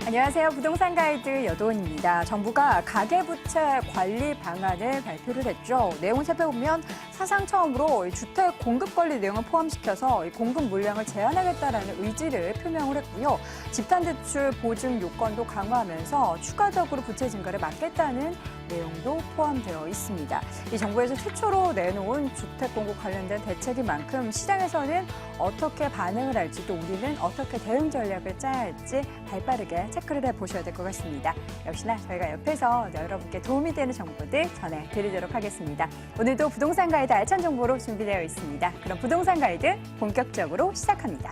안녕하세요. 부동산 가이드 여도은입니다. 정부가 가계부채 관리 방안을 발표를 했죠. 내용을 살펴보면 사상 처음으로 주택 공급 관리 내용을 포함시켜서 공급 물량을 제한하겠다라는 의지를 표명을 했고요. 집단대출 보증 요건도 강화하면서 추가적으로 부채 증가를 막겠다는 내용도 포함되어 있습니다. 이 정부에서 최초로 내놓은 주택 공급 관련된 대책인 만큼 시장에서는 어떻게 반응을 할지 또 우리는 어떻게 대응 전략을 짜야 할지 발빠르게 체크를 해보셔야 될 것 같습니다. 역시나 저희가 옆에서 여러분께 도움이 되는 정보들 전해드리도록 하겠습니다. 오늘도 부동산 가이드 알찬 정보로 준비되어 있습니다. 그럼 부동산 가이드 본격적으로 시작합니다.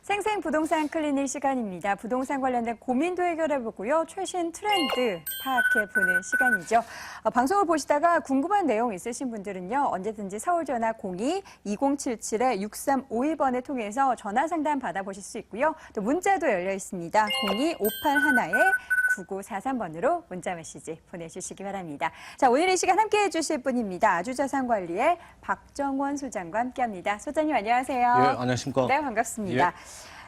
생생 부동산 클리닉 시간입니다. 부동산 관련된 고민도 해결해보고요. 최신 트렌드 파악해보는 시간이죠. 방송을 보시다가 궁금한 내용 있으신 분들은요. 언제든지 서울전화 02-2077-6351번을 통해서 전화 상담 받아보실 수 있고요. 또 문자도 열려 있습니다. 02-581-9943번으로 문자 메시지 보내주시기 바랍니다. 자, 오늘 이 시간 함께해 주실 분입니다. 아주자산관리의 박정원 소장과 함께합니다. 소장님 안녕하세요. 예, 안녕하십니까. 네, 반갑습니다. 예.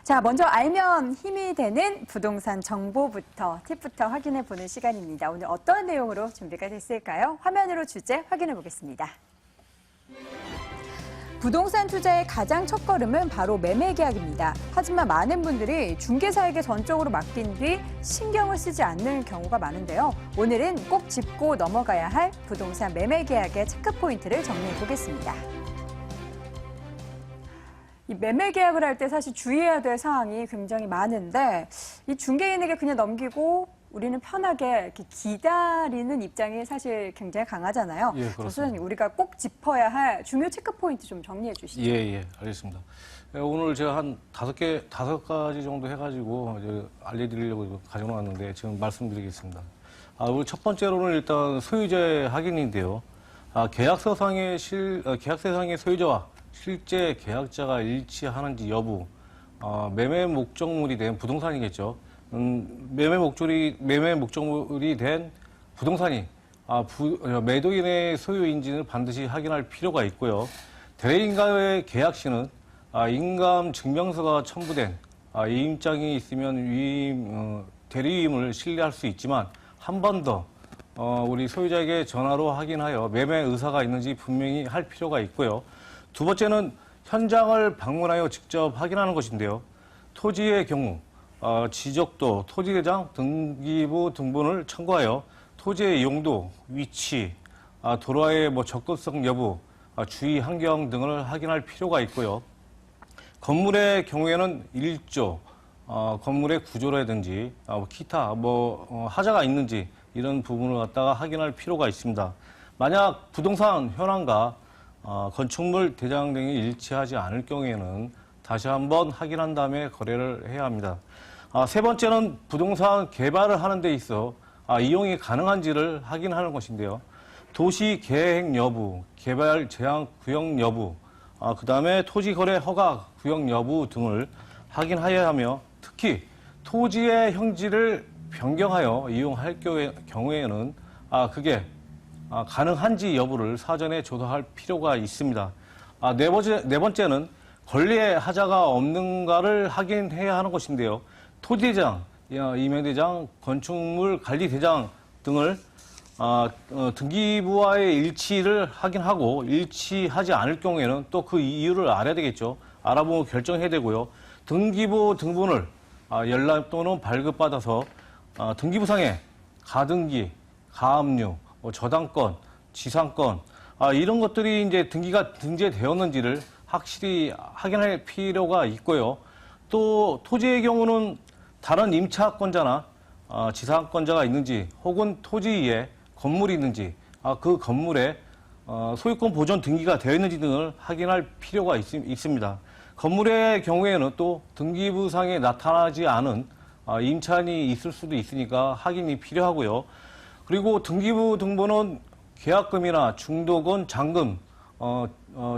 자, 먼저 알면 힘이 되는 부동산 정보부터 팁부터 확인해 보는 시간입니다. 오늘 어떤 내용으로 준비가 됐을까요? 화면으로 주제 확인해 보겠습니다. 부동산 투자의 가장 첫걸음은 바로 매매 계약입니다. 하지만 많은 분들이 중개사에게 전적으로 맡긴 뒤 신경을 쓰지 않는 경우가 많은데요. 오늘은 꼭 짚고 넘어가야 할 부동산 매매 계약의 체크 포인트를 정리해 보겠습니다. 이 매매 계약을 할 때 사실 주의해야 될 사항이 굉장히 많은데 이 중개인에게 그냥 넘기고 우리는 편하게 이렇게 기다리는 입장이 사실 굉장히 강하잖아요. 예, 그렇습니다. 소장님, 우리가 꼭 짚어야 할 중요 체크 포인트 좀 정리해 주시죠. 예, 알겠습니다. 오늘 제가 한 다섯 가지 정도 해가지고 이제 알려드리려고 가져고 왔는데 지금 말씀드리겠습니다. 우리 첫 번째로는 일단 소유자의 확인인데요. 계약서상의 소유자와 실제 계약자가 일치하는지 여부, 매매 목적물이 된 부동산이겠죠. 매매 목적물이 된 부동산이 매도인의 소유인지는 반드시 확인할 필요가 있고요. 대리인과의 계약 시는 인감 증명서가 첨부된 위임장이 있으면 대리임을 신뢰할 수 있지만 한 번 더 우리 소유자에게 전화로 확인하여 매매 의사가 있는지 분명히 할 필요가 있고요. 두 번째는 현장을 방문하여 직접 확인하는 것인데요. 토지의 경우 지적도, 토지대장, 등기부 등본을 첨부하여 토지의 용도, 위치, 도로의 접근성 여부, 주위 환경 등을 확인할 필요가 있고요. 건물의 경우에는 일조, 건물의 구조라든지 기타 하자가 있는지 이런 부분을 갖다가 확인할 필요가 있습니다. 만약 부동산 현황과 건축물 대장 등이 일치하지 않을 경우에는 다시 한번 확인한 다음에 거래를 해야 합니다. 세 번째는 부동산 개발을 하는 데 있어 이용이 가능한지를 확인하는 것인데요. 도시 계획 여부, 개발 제한 구역 여부, 그 다음에 토지 거래 허가 구역 여부 등을 확인해야 하며 특히 토지의 형질을 변경하여 이용할 경우에는 그게 가능한지 여부를 사전에 조사할 필요가 있습니다. 네 번째는 권리의 하자가 없는가를 확인해야 하는 것인데요. 토지대장, 임야대장, 건축물 관리대장 등을 등기부와의 일치를 확인하고 일치하지 않을 경우에는 또 그 이유를 알아야 되겠죠. 알아보고 결정해야 되고요. 등기부 등본을 연락 또는 발급받아서 등기부상에 가등기, 가압류, 저당권, 지상권 이런 것들이 이제 등기가 등재되었는지를 확실히 확인할 필요가 있고요. 또 토지의 경우는 다른 임차권자나 지상권자가 있는지 혹은 토지에 건물이 있는지 그 건물에 소유권 보존 등기가 되어 있는지 등을 확인할 필요가 있습니다. 건물의 경우에는 또 등기부상에 나타나지 않은 임차인이 있을 수도 있으니까 확인이 필요하고요. 그리고 등기부 등본은 계약금이나 중도금, 잔금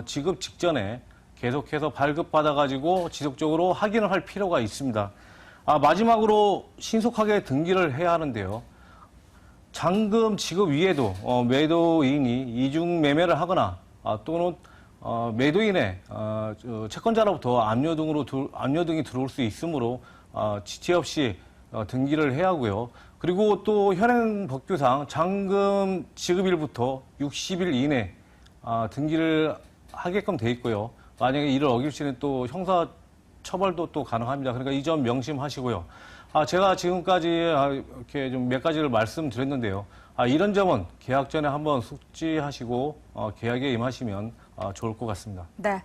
지급 직전에 계속해서 발급받아가지고 지속적으로 확인을 할 필요가 있습니다. 마지막으로 신속하게 등기를 해야 하는데요. 잔금 지급 위에도 매도인이 이중 매매를 하거나 또는 매도인의 채권자로부터 압류 등이 들어올 수 있으므로 지체 없이 등기를 해야 하고요. 그리고 또 현행 법규상 잔금 지급일부터 60일 이내 등기를 하게끔 돼 있고요. 만약에 이를 어길 시는 또 형사 처벌도 또 가능합니다. 그러니까 이 점 명심하시고요. 제가 지금까지 이렇게 좀 몇 가지를 말씀드렸는데요. 이런 점은 계약 전에 한번 숙지하시고 계약에 임하시면 좋을 것 같습니다. 네.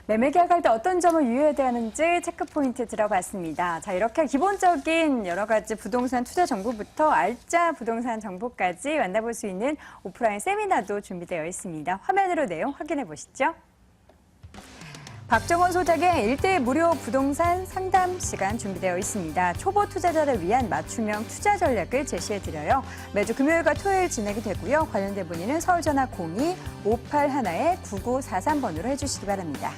매매 계약할 때 어떤 점을 유의해야 하는지 체크 포인트 들어봤습니다. 자, 이렇게 기본적인 여러 가지 부동산 투자 정보부터 알짜 부동산 정보까지 만나볼 수 있는 오프라인 세미나도 준비되어 있습니다. 화면으로 내용 확인해 보시죠. 박정원 소장의 1대1 무료 부동산 상담 시간 준비되어 있습니다. 초보 투자자를 위한 맞춤형 투자 전략을 제시해드려요. 매주 금요일과 토요일 진행이 되고요. 관련된 문의는 서울전화 02-581-9943번으로 해주시기 바랍니다.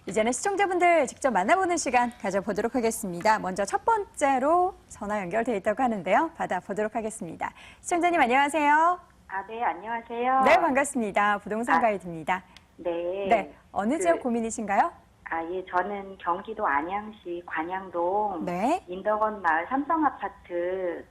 이제는 시청자분들 직접 만나보는 시간 가져보도록 하겠습니다. 먼저 첫 번째로 전화 연결돼 있다고 하는데요. 받아보도록 하겠습니다. 시청자님 안녕하세요. 네, 안녕하세요. 네, 반갑습니다. 부동산 가이드입니다. 네. 네, 어느 지역 고민이신가요? 예, 저는 경기도 안양시 관양동 네. 인덕원 마을 삼성아파트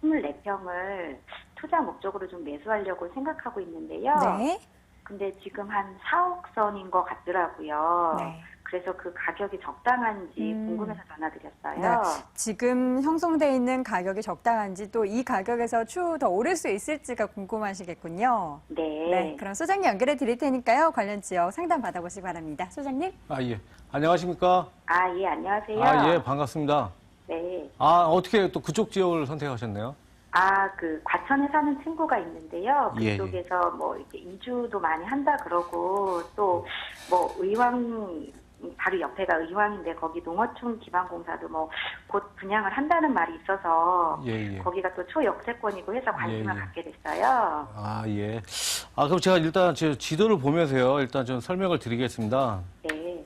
24평을 투자 목적으로 좀 매수하려고 생각하고 있는데요. 네. 근데 지금 한 4억 선인 것 같더라고요. 네. 그래서 그 가격이 적당한지 궁금해서 전화드렸어요. 네. 지금 형성돼 있는 가격이 적당한지 또 이 가격에서 추후 더 오를 수 있을지가 궁금하시겠군요. 네. 네, 그럼 소장님 연결해 드릴 테니까요. 관련 지역 상담 받아보시기 바랍니다. 소장님. 예. 안녕하십니까? 예, 안녕하세요. 예, 반갑습니다. 네. 어떻게 또 그쪽 지역을 선택하셨네요? 그 과천에 사는 친구가 있는데요. 예, 그쪽에서 뭐 이렇게 이주도 많이 한다 그러고 또 뭐 의왕 바로 옆에가 의왕인데 거기 농어촌 기반공사도 뭐 곧 분양을 한다는 말이 있어서 예. 거기가 또 초역세권이고 해서 관심을 예. 갖게 됐어요. 예. 그럼 제가 일단 제 지도를 보면서요. 일단 좀 설명을 드리겠습니다. 네.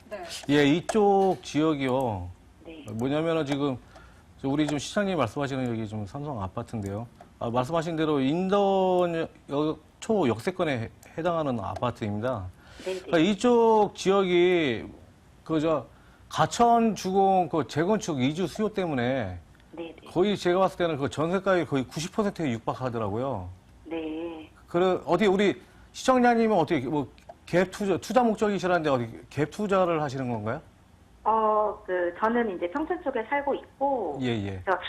네. 예, 이쪽 지역이요. 네. 뭐냐면은 지금 우리 좀 시장님 말씀하시는 여기 좀 삼성 아파트인데요. 말씀하신 대로 인덕원 초역세권에 해당하는 아파트입니다. 네. 그러니까 이쪽 지역이 가천 주공 재건축 이주 수요 때문에 네. 거의 제가 봤을 때는 그 전세가율이 거의 90%에 육박하더라고요. 네. 어디 우리 시청자님은 어떻게 뭐 갭 투자 목적이시라는데 어디 갭 투자를 하시는 건가요? 저는 이제 평촌 쪽에 살고 있고 예. 그래서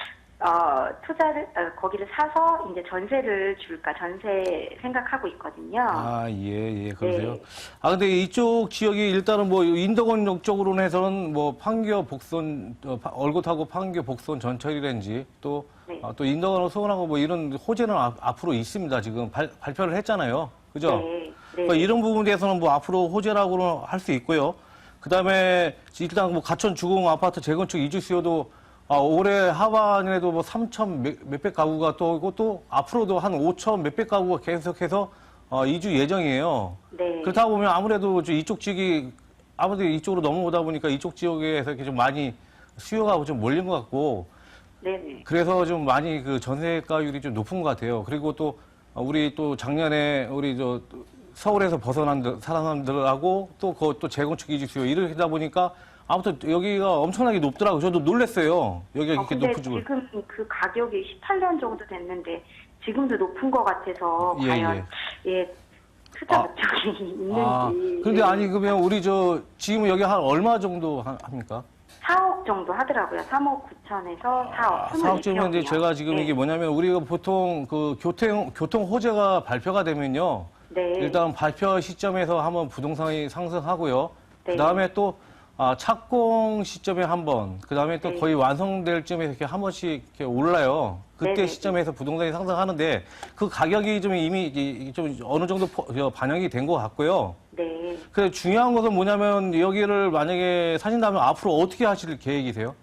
투자를 거기를 사서 이제 전세를 줄까 전세 생각하고 있거든요. 예, 그러세요. 네. 근데 이쪽 지역이 일단은 뭐 인덕원 쪽으로는 해서는 뭐 판교 복선 얼굿하고 판교 복선 전철이라든지 또 네. 또 인덕원 소원하고 뭐 이런 호재는 앞으로 있습니다. 지금 발표를 했잖아요. 그죠? 네. 그러니까 이런 부분에 대해서는 뭐 앞으로 호재라고는 할 수 있고요. 그다음에 일단 뭐 가천 주공 아파트 재건축 이주 수요도 올해 하반에도 뭐 3천 몇백 가구가 또 오고 또 앞으로도 한 5천 몇백 가구가 계속해서 이주 예정이에요. 네. 그렇다 보면 아무래도 이쪽 지역이 아무래도 이쪽으로 넘어오다 보니까 이쪽 지역에서 이렇게 좀 많이 수요가 좀 몰린 것 같고 네네. 그래서 좀 많이 그 전세가율이 좀 높은 것 같아요. 그리고 또 우리 또 작년에 우리 서울에서 벗어난 사람들하고 또 재건축 이주 수요 이러다 보니까 아무튼 여기가 엄청나게 높더라고요. 저도 놀랐어요. 여기가 이렇게 근데 높은 줄. 지금 그 가격이 18년 정도 됐는데 지금도 높은 것 같아서 과연 투자 목적이 있는지. 근데 아니 그러면 우리 지금 여기 한 얼마 정도 합니까? 4억 정도 하더라고요. 3억 9천에서 4억. 4억쯤인데 이요 제가 지금 이게 뭐냐면 우리가 보통 그 교통 호재가 발표가 되면요. 네. 일단 발표 시점에서 한번 부동산이 상승하고요. 네. 그다음에 또 착공 시점에 한 번, 그다음에 또 네. 거의 완성될 쯤에 이렇게 한 번씩 이렇게 올라요. 그때 네네. 시점에서 부동산이 상승하는데 그 가격이 좀 이미 좀 어느 정도 반영이 된 것 같고요. 네. 근데 중요한 것은 뭐냐면 여기를 만약에 사신다면 앞으로 어떻게 하실 계획이세요?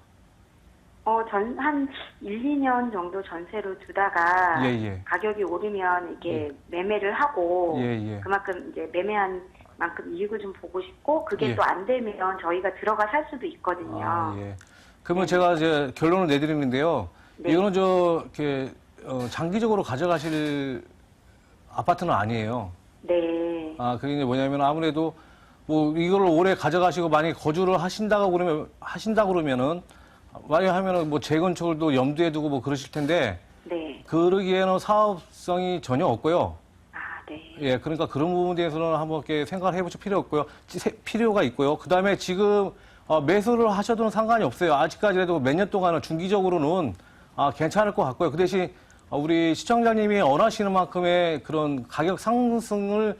한 1, 2년 정도 전세로 두다가 예. 가격이 오르면 이게 매매를 하고 예. 그만큼 이제 매매한 만큼 이익을 좀 보고 싶고 그게 예. 또 안 되면 저희가 들어가 살 수도 있거든요. 아, 예. 그러면 제가 이제 결론을 내드리는데요. 네. 이거는 이렇게 장기적으로 가져가실 아파트는 아니에요. 네. 아, 그게 이제 뭐냐면 아무래도 뭐 이걸 오래 가져가시고 만약에 거주를 하신다 그러면은 만약에 하면은 뭐 재건축을 또 염두에 두고 뭐 그러실 텐데 네. 그러기에는 사업성이 전혀 없고요. 아, 네. 예, 그러니까 그런 부분에 대해서는 한번 이렇게 생각을 해보실 필요가 있고요. 그 다음에 지금 매수를 하셔도 상관이 없어요. 아직까지라도 몇 년 동안은 중기적으로는 괜찮을 것 같고요. 그 대신 우리 시청자님이 원하시는 만큼의 그런 가격 상승을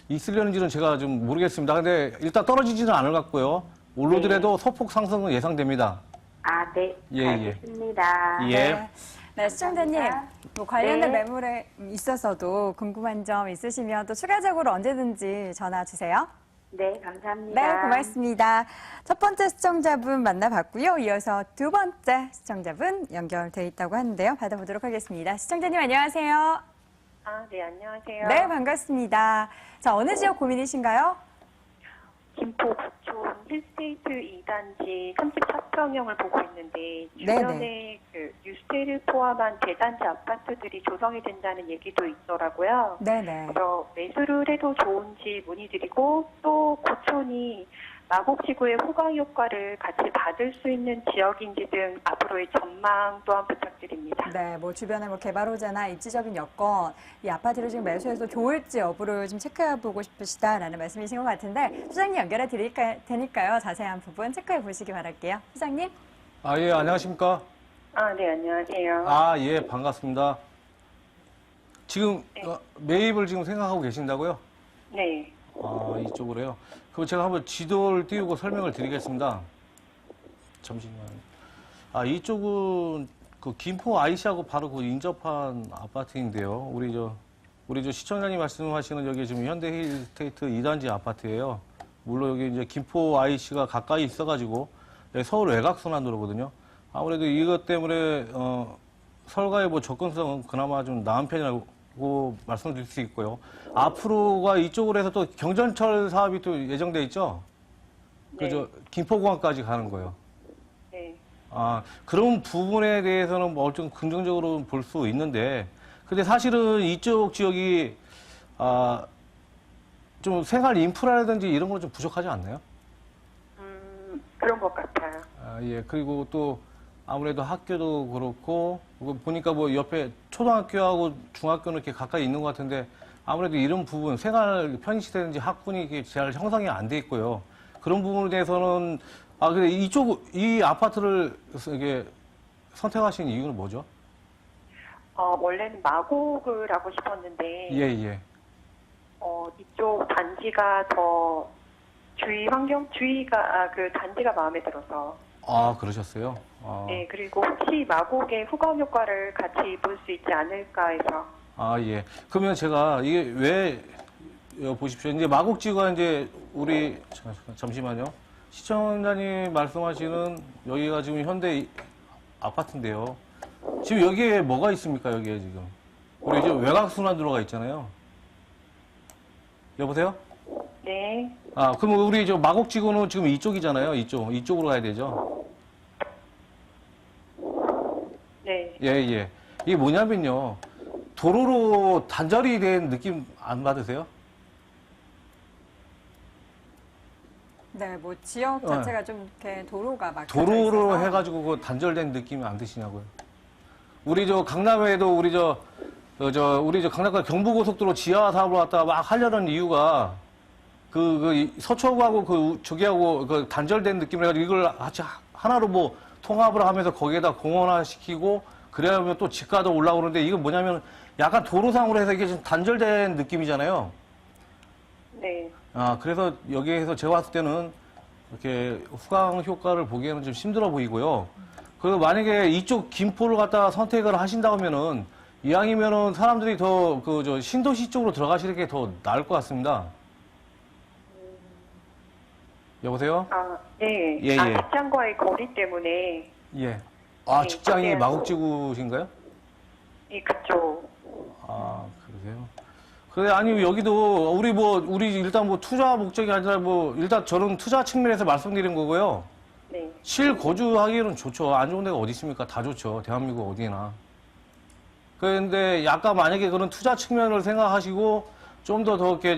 있으려는지는 제가 좀 모르겠습니다. 근데 일단 떨어지지는 않을 것 같고요. 오르더라도 소폭 상승은 예상됩니다. 아, 네. 예, 예. 알겠습니다. 예. 네. 네, 시청자님, 감사합니다. 뭐 관련된 네. 매물에 있어서도 궁금한 점 있으시면 또 추가적으로 언제든지 전화 주세요. 네, 감사합니다. 네, 고맙습니다. 첫 번째 시청자분 만나봤고요. 이어서 두 번째 시청자분 연결돼 있다고 하는데요. 받아보도록 하겠습니다. 시청자님 안녕하세요. 아, 네, 안녕하세요. 네, 반갑습니다. 자, 어느 지역 고민이신가요? 김포 구촌 힐스테이트 2단지 34평형을 보고 있는데 네네. 주변에 그 뉴스테이를 포함한 대단지 아파트들이 조성이 된다는 얘기도 있더라고요. 네네. 그래서 매수를 해도 좋은지 문의드리고 또 고촌이 마곡지구의 호강 효과를 같이 받을 수 있는 지역인지 등 앞으로의 전망 또한 부탁드립니다. 네, 뭐 주변에 뭐 개발호재나 입지적인 여건, 이 아파트를 지금 매수해도 좋을지 여부를 좀 체크해보고 싶으시다라는 말씀이신 것 같은데, 소장님 연결해 드릴 테니까요. 자세한 부분 체크해 보시기 바랄게요. 소장님. 아, 예, 안녕하십니까? 아, 네, 안녕하세요. 아, 예, 반갑습니다. 지금 매입을 지금 생각하고 계신다고요? 네. 아, 이쪽으로요? 그럼 제가 한번 지도를 띄우고 설명을 드리겠습니다. 잠시만요. 아, 이쪽은 그 김포 IC하고 바로 그 인접한 아파트인데요. 우리 저 시청자님 말씀하시는 여기 지금 현대힐스테이트 2단지 아파트예요. 물론 여기 이제 김포 IC가 가까이 있어가지고 여기 서울 외곽순환도로거든요. 아무래도 이것 때문에 서울과의 뭐 접근성은 그나마 좀 나은 편이라고 말씀드릴 수 있고요. 앞으로가 이쪽으로 해서 또 경전철 사업이 또 예정돼 있죠. 네. 그저 김포공항까지 가는 거예요. 네. 아, 그런 부분에 대해서는 뭐 좀 긍정적으로 볼 수 있는데, 근데 사실은 이쪽 지역이 좀 생활 인프라라든지 이런 거 좀 부족하지 않나요? 그런 것 같아요. 아, 예. 그리고 또 아무래도 학교도 그렇고, 보니까 뭐 옆에 초등학교하고 중학교는 이렇게 가까이 있는 것 같은데, 아무래도 이런 부분, 생활 편의시대든지 학군이 이렇게 잘 형성이 안 돼 있고요. 그런 부분에 대해서는, 근데 이 아파트를 이게 선택하신 이유는 뭐죠? 원래는 마곡을 하고 싶었는데, 예, 예. 이쪽 단지가 더 그 단지가 마음에 들어서. 아, 그러셨어요? 아, 네, 그리고 혹시 마곡의 후광 효과를 같이 볼 수 있지 않을까 해서. 예. 그러면 제가 이게 왜, 보십시오. 이제 마곡지구가 이제 우리, 잠시만요. 시청자님 말씀하시는 여기가 지금 현대 아파트인데요. 지금 여기에 뭐가 있습니까, 여기에 지금? 우리 이제 외곽순환 들어가 있잖아요. 여보세요? 네. 그럼 우리 저 마곡지구는 지금 이쪽이잖아요. 이쪽으로 가야 되죠. 네. 예, 예. 이게 뭐냐면요. 도로로 단절이 된 느낌 안 받으세요? 네, 뭐 지역 자체가 좀 이렇게 도로가 막혀 도로로 있어서. 해가지고 그 단절된 느낌이 안 드시냐고요. 우리 저 강남에도 우리 저 강남과 경부고속도로 지하 사업을 갖다가 막 하려는 이유가 그 서초구하고 저기하고 그 단절된 느낌을 해가지고 이걸 같이 하나로 뭐 통합을 하면서 거기에다 공원화 시키고 그래야면 또 집가도 올라오는데 이건 뭐냐면 약간 도로상으로 해서 이게 좀 단절된 느낌이잖아요. 네. 그래서 여기에서 제가 봤을 때는 이렇게 후광 효과를 보기에는 좀 힘들어 보이고요. 그리고 만약에 이쪽 김포를 갖다가 선택을 하신다고 하면은 이왕이면은 사람들이 더 신도시 쪽으로 들어가시는 게 더 나을 것 같습니다. 여보세요? 네. 예, 예. 직장과의 거리 때문에. 예. 네, 직장이 그래서- 마곡지구신가요? 예, 그쪽. 그러세요? 그래, 아니, 여기도, 우리 일단 뭐 투자 목적이 아니라 뭐, 일단 저는 투자 측면에서 말씀드린 거고요. 네. 실거주하기에는 좋죠. 안 좋은 데가 어디 있습니까? 다 좋죠. 대한민국 어디나. 그런데 약간 만약에 그런 투자 측면을 생각하시고, 좀 더 이렇게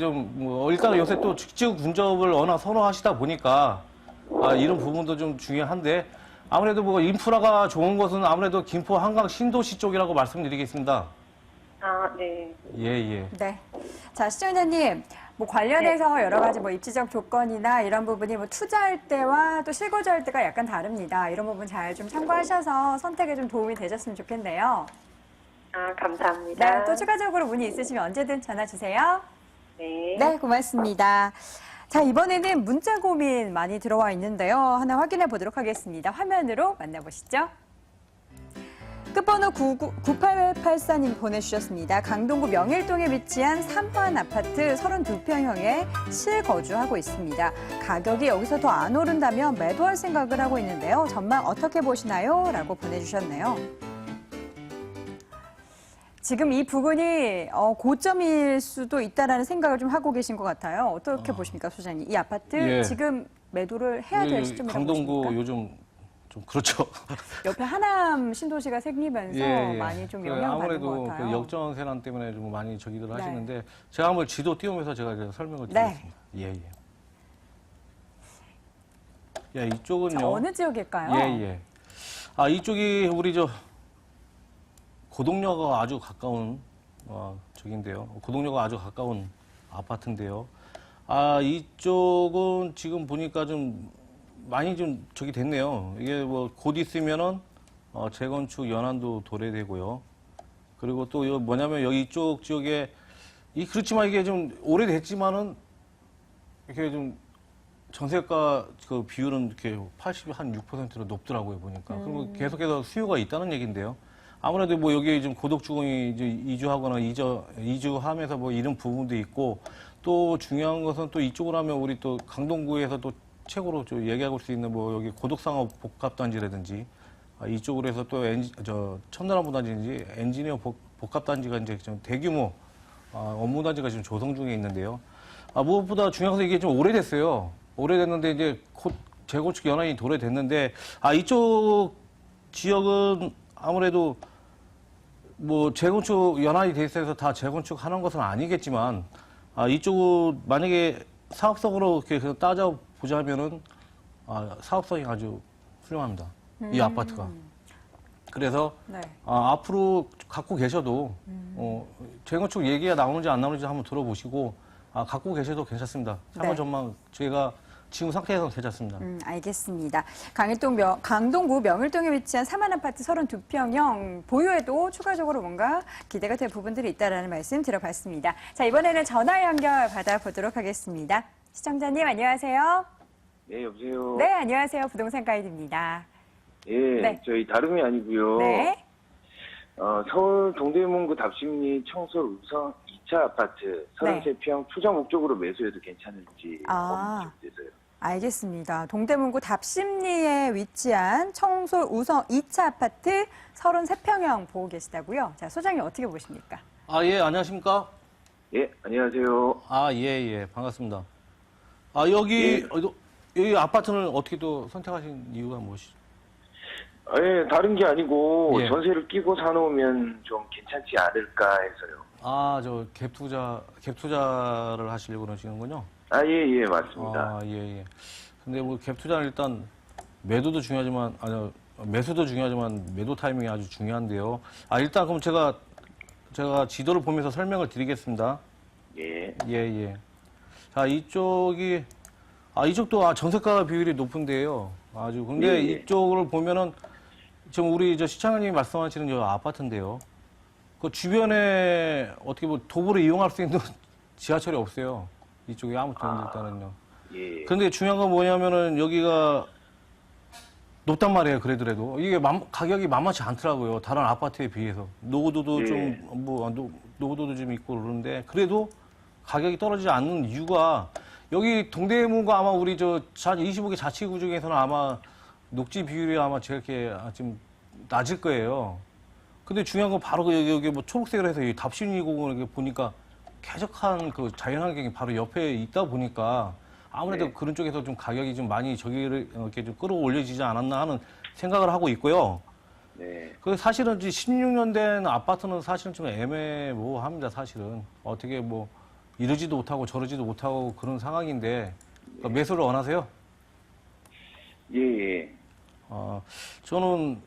일단 요새 또 직접 군접을 워낙 선호하시다 보니까, 이런 부분도 좀 중요한데, 아무래도 뭐 인프라가 좋은 것은 아무래도 김포 한강 신도시 쪽이라고 말씀드리겠습니다. 아, 네. 예. 네. 자, 시청자님, 뭐 관련해서 네. 여러 가지 뭐 입지적 조건이나 이런 부분이 뭐 투자할 때와 또 실거주할 때가 약간 다릅니다. 이런 부분 잘 좀 참고하셔서 선택에 좀 도움이 되셨으면 좋겠네요. 아, 감사합니다. 네, 또 추가적으로 문의 있으시면 언제든 전화 주세요. 네. 네, 고맙습니다. 자, 이번에는 문자 고민 많이 들어와 있는데요. 하나 확인해 보도록 하겠습니다. 화면으로 만나보시죠. 끝번호 9884님 보내주셨습니다. 강동구 명일동에 위치한 3환 아파트 32평형에 실거주하고 있습니다. 가격이 여기서 더 안 오른다면 매도할 생각을 하고 있는데요. 전망 어떻게 보시나요? 라고 보내주셨네요. 지금 이 부분이 고점일 수도 있다라는 생각을 좀 하고 계신 것 같아요. 어떻게 보십니까, 소장님? 이 아파트 예. 지금 매도를 해야 될 시점이라고 강동구 보십니까? 요즘 좀 그렇죠. 옆에 하남 신도시가 생기면서 예. 많이 좀 그 영향을 받는 아무래도 것 같아요. 그 역전세난 때문에 좀 많이 저기들 네. 하시는데 제가 한번 지도 띄우면서 제가 이제 설명을 네. 드리겠습니다. 예. 야, 이쪽은요. 자, 어느 지역일까요? 예. 이쪽이 우리 고동역과 아주 가까운 저기인데요. 고동역과 아주 가까운 아파트인데요. 이쪽은 지금 보니까 좀 많이 좀 저기 됐네요. 이게 뭐 곧 있으면은 재건축 연한도 도래되고요. 그리고 또 뭐냐면 여기 이쪽 지역에 그렇지만 이게 좀 오래됐지만은 이렇게 좀 전세가 그 비율은 이렇게 86%로 높더라고요, 보니까. 그리고 계속해서 수요가 있다는 얘기인데요. 아무래도 뭐 여기 좀 고독주공이 이제 이주하거나 이주하면서 뭐 이런 부분도 있고 또 중요한 것은 또 이쪽으로 하면 우리 또 강동구에서 또 최고로 좀 얘기하고 수 있는 뭐 여기 고독상업 복합단지라든지 이쪽으로 해서 또 첨단업무단지인지 엔지니어 복합단지가 이제 좀 대규모 업무단지가 지금 조성 중에 있는데요. 무엇보다 중요한 것은 이게 좀 오래됐어요. 오래됐는데 이제 곧 재건축 연한이 도래됐는데 이쪽 지역은 아무래도 뭐 재건축 연한이 돼 있어서 다 재건축하는 것은 아니겠지만 이쪽은 만약에 사업성으로 이렇게 따져 보자면은 사업성이 아주 훌륭합니다. 이 아파트가. 그래서 네. 앞으로 갖고 계셔도 재건축 얘기가 나오는지 안 나오는지 한번 들어보시고 갖고 계셔도 괜찮습니다. 상호 네. 전망 저희가 지금 상태에서는 괜찮습니다. 알겠습니다. 강동구 명일동에 위치한 3환 아파트 32평형 보유에도 추가적으로 뭔가 기대가 될 부분들이 있다라는 말씀 들어봤습니다. 자, 이번에는 전화 연결 받아보도록 하겠습니다. 시청자님 안녕하세요. 네, 여보세요. 네, 안녕하세요. 부동산 가이드입니다. 예, 네. 저희 다름이 아니고요. 네. 서울 동대문구 답심리 청솔 우성 2차 아파트 33평 투자 목적으로 매수해도 괜찮을지 검증돼서요. 알겠습니다. 동대문구 답심리에 위치한 청솔 우성 2차 아파트 33평형 보고 계시다고요? 자, 소장님 어떻게 보십니까? 예, 안녕하십니까? 예, 안녕하세요. 예, 반갑습니다. 여기 아파트는 어떻게 또 선택하신 이유가 무엇이죠? 예, 다른 게 아니고 예. 전세를 끼고 사놓으면 좀 괜찮지 않을까 해서요. 저 갭투자를 하시려고 그러시는군요. 예, 맞습니다. 예. 근데 뭐 갭 투자는 일단 매도도 중요하지만 매수도 중요하지만 매도 타이밍이 아주 중요한데요. 일단 그럼 제가 지도를 보면서 설명을 드리겠습니다. 예. 자, 이쪽도 전세가 비율이 높은데요. 근데 예. 이쪽을 보면은 지금 우리 시청자님이 말씀하시는 저 아파트인데요. 그 주변에 어떻게 도보로 이용할 수 있는 지하철이 없어요. 이쪽에 아무튼 일단은요. 예. 근데 중요한 건 뭐냐면은 여기가 높단 말이에요. 그래도 이게 가격이 만만치 않더라고요. 다른 아파트에 비해서 노후도도 예. 노후도도 좀 있고 그러는데 그래도 가격이 떨어지지 않는 이유가 여기 동대문과 아마 우리 25개 자치구 중에서는 아마 녹지 비율이 아마 제일 좀 낮을 거예요. 근데 중요한 건 바로 여기 뭐 초록색으로 해서 이 답심리 공원 보니까 쾌적한 그 자연환경이 바로 옆에 있다 보니까 아무래도 네. 그런 쪽에서 좀 가격이 좀 많이 저기를 이렇게 좀 끌어올려지지 않았나 하는 생각을 하고 있고요. 네. 그 사실은 이제 16년 된 아파트는 사실은 좀 애매모호합니다. 사실은 어떻게 뭐 이러지도 못하고 저러지도 못하고 그런 상황인데 매수를 원하세요? 예, 예. 저는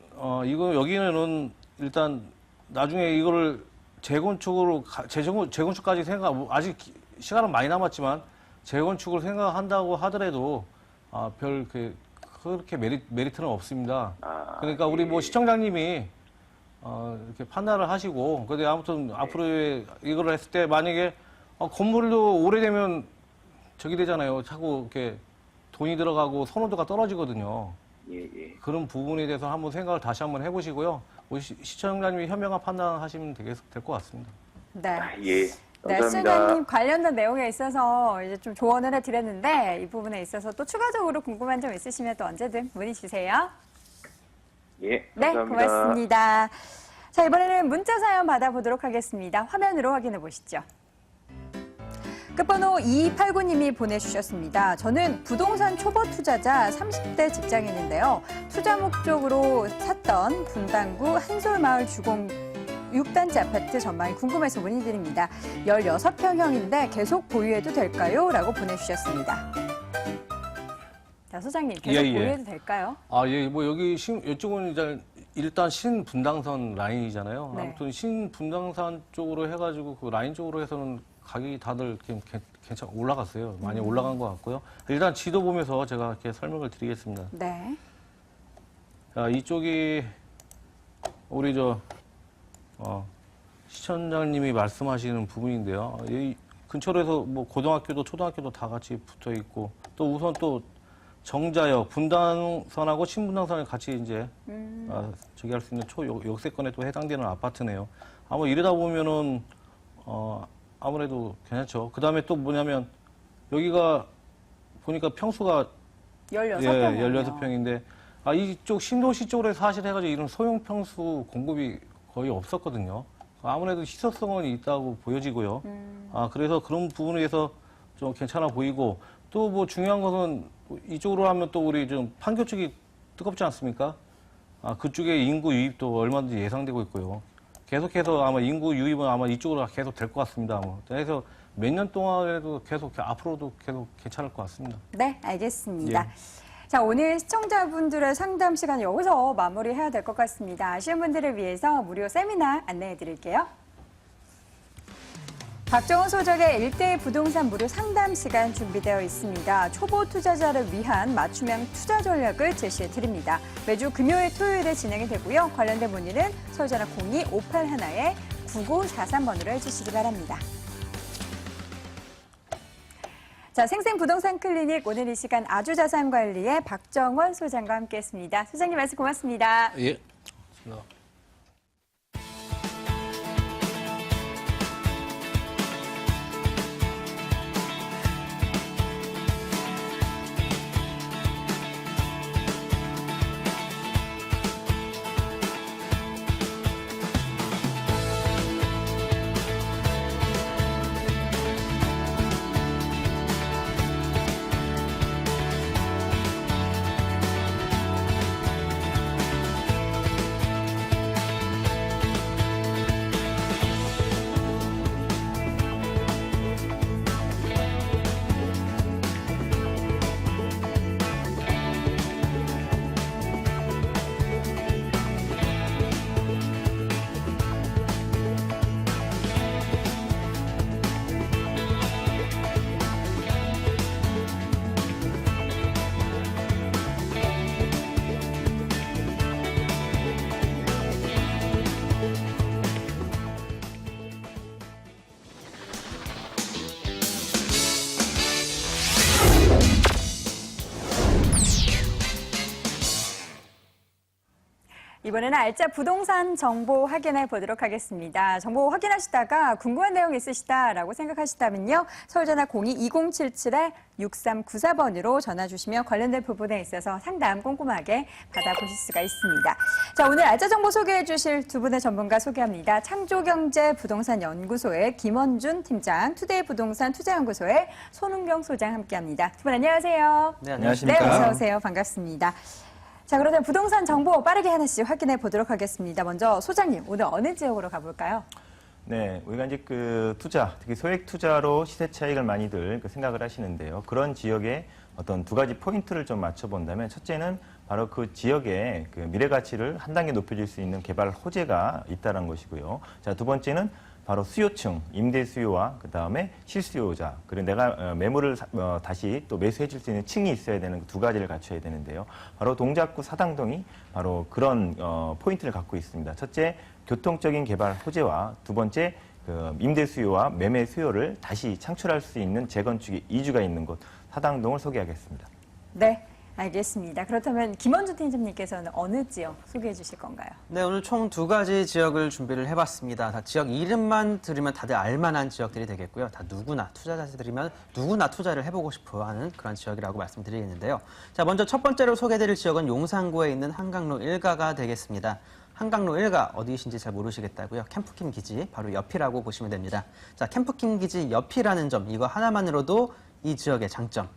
이거 여기는 일단 나중에 이거를 재건축까지 아직 시간은 많이 남았지만 재건축을 생각한다고 하더라도 그렇게 메리트는 없습니다. 그러니까 우리 뭐 시청장님이 이렇게 판단을 하시고 근데 아무튼 앞으로 이걸 했을 때 만약에 건물도 오래되면 저기 되잖아요. 자꾸 이렇게 돈이 들어가고 선호도가 떨어지거든요. 예, 예. 그런 부분에 대해서 한번 생각을 다시 한번 해보시고요. 우리 시청자님이 현명한 판단하시면 될 것 같습니다. 네. 예. 네, 감사합니다. 시청자님 관련된 내용에 있어서 이제 좀 조언을 해드렸는데 이 부분에 있어서 또 추가적으로 궁금한 점 있으시면 또 언제든 문의 주세요. 예. 네, 감사합니다. 고맙습니다. 자, 이번에는 문자 사연 받아보도록 하겠습니다. 화면으로 확인해 보시죠. 끝번호 2289님이 보내주셨습니다. 저는 부동산 초보 투자자 30대 직장인인데요. 투자 목적으로 샀던 분당구 한솔마을 주공 6단지 아파트 전망이 궁금해서 문의드립니다. 16평형인데 계속 보유해도 될까요? 라고 보내주셨습니다. 자, 소장님, 계속 예, 예. 보유해도 될까요? 예, 뭐 이쪽은 이제 일단 신분당선 라인이잖아요. 네. 아무튼 신분당선 쪽으로 해가지고 그 라인 쪽으로 해서는 가격이 다들 괜찮 올라갔어요. 많이 올라간 것 같고요. 일단 지도 보면서 제가 이렇게 설명을 드리겠습니다. 네. 자, 이쪽이 우리 시청장님이 말씀하시는 부분인데요. 이 근처로 해서 뭐 고등학교도 초등학교도 다 같이 붙어 있고 또 우선 또 정자역, 분당선하고 신분당선이 같이 이제 저기 할 수 있는 역세권에 또 해당되는 아파트네요. 아마 이러다 보면은 아무래도 괜찮죠. 그 다음에 또 뭐냐면 여기가 보니까 평수가 16평이요. 16평인데 이쪽 신도시 쪽으로 사실 해가지고 이런 소형 평수 공급이 거의 없었거든요. 아무래도 희소성은 있다고 보여지고요. 그래서 그런 부분에 대해서 좀 괜찮아 보이고 또 뭐 중요한 것은 이쪽으로 하면 또 우리 좀 판교 쪽이 뜨겁지 않습니까? 그쪽에 인구 유입도 얼마든지 예상되고 있고요. 계속해서 아마 인구 유입은 아마 이쪽으로 계속 될 것 같습니다. 그래서 몇 년 동안에도 계속 앞으로도 계속 괜찮을 것 같습니다. 네, 알겠습니다. 예. 자, 오늘 시청자분들의 상담 시간 여기서 마무리해야 될 것 같습니다. 아쉬운 분들을 위해서 무료 세미나 안내해 드릴게요. 박정훈 소장의 1대1 부동산 무료 상담 시간 준비되어 있습니다. 초보 투자자를 위한 맞춤형 투자 전략을 제시해 드립니다. 매주 금요일, 토요일에 진행이 되고요. 관련된 문의는 서울전화 02-581-9943번으로 해주시기 바랍니다. 자, 생생부동산 클리닉 오늘 이 시간 아주자산관리의 박정원 소장과 함께했습니다. 소장님 말씀 고맙습니다. 예. 고맙습니다. 이번에는 알짜 부동산 정보 확인해 보도록 하겠습니다. 정보 확인하시다가 궁금한 내용 있으시다라고 생각하시다면요. 서울전화 02-2077-6394번으로 전화 주시면 관련된 부분에 있어서 상담 꼼꼼하게 받아보실 수가 있습니다. 자, 오늘 알짜 정보 소개해 주실 두 분의 전문가 소개합니다. 창조경제부동산연구소의 김원준 팀장, 투데이 부동산 투자연구소의 손은경 소장 함께합니다. 두 분 안녕하세요. 네, 안녕하십니까. 네, 어서 오세요. 반갑습니다. 자, 그러면 부동산 정보 빠르게 하나씩 확인해 보도록 하겠습니다. 먼저 소장님, 오늘 어느 지역으로 가볼까요? 네, 우리가 이제 그 투자, 특히 소액 투자로 시세 차익을 많이들 생각을 하시는데요. 그런 지역에 어떤 두 가지 포인트를 좀 맞춰본다면, 첫째는 바로 그 지역의 그 미래 가치를 한 단계 높여줄 수 있는 개발 호재가 있다는 것이고요. 자, 두 번째는 바로 수요층, 임대 수요와 그 다음에 실수요자, 그리고 내가 매물을 다시 또 매수해 줄 수 있는 층이 있어야 되는 두 가지를 갖춰야 되는데요. 바로 동작구 사당동이 바로 그런 포인트를 갖고 있습니다. 첫째, 교통적인 개발 호재와 두 번째, 그 임대 수요와 매매 수요를 다시 창출할 수 있는 재건축의 이주가 있는 곳 사당동을 소개하겠습니다. 네, 알겠습니다. 그렇다면 김원준 팀장님께서는 어느 지역 소개해 주실 건가요? 네, 오늘 총 두 가지 지역을 준비를 해봤습니다. 다 지역 이름만 들으면 다들 알만한 지역들이 되겠고요. 다 누구나 투자자들이면 누구나 투자를 해보고 싶어하는 그런 지역이라고 말씀드리겠는데요. 자, 먼저 첫 번째로 소개해드릴 지역은 용산구에 있는 한강로 1가가 되겠습니다. 한강로 1가 어디이신지 잘 모르시겠다고요? 캠프킴 기지 바로 옆이라고 보시면 됩니다. 자, 캠프킴 기지 옆이라는 점, 이거 하나만으로도 이 지역의 장점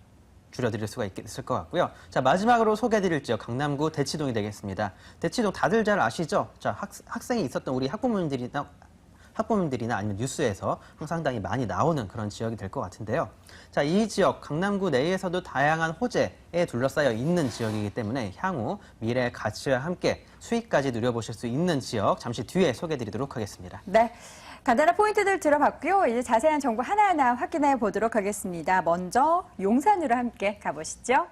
줄여드릴 수가 있을 것 같고요. 자, 마지막으로 소개해드릴 지역 강남구 대치동이 되겠습니다. 대치동 다들 잘 아시죠? 자, 학생이 있었던 우리 학부모님들이나 아니면 뉴스에서 상당히 많이 나오는 그런 지역이 될 것 같은데요. 자, 이 지역 강남구 내에서도 다양한 호재에 둘러싸여 있는 지역이기 때문에 향후 미래의 가치와 함께 수익까지 누려보실 수 있는 지역 잠시 뒤에 소개해드리도록 하겠습니다. 네. 간단한 포인트들 들어봤고요. 이제 자세한 정보 하나하나 확인해 보도록 하겠습니다. 먼저 용산으로 함께 가보시죠.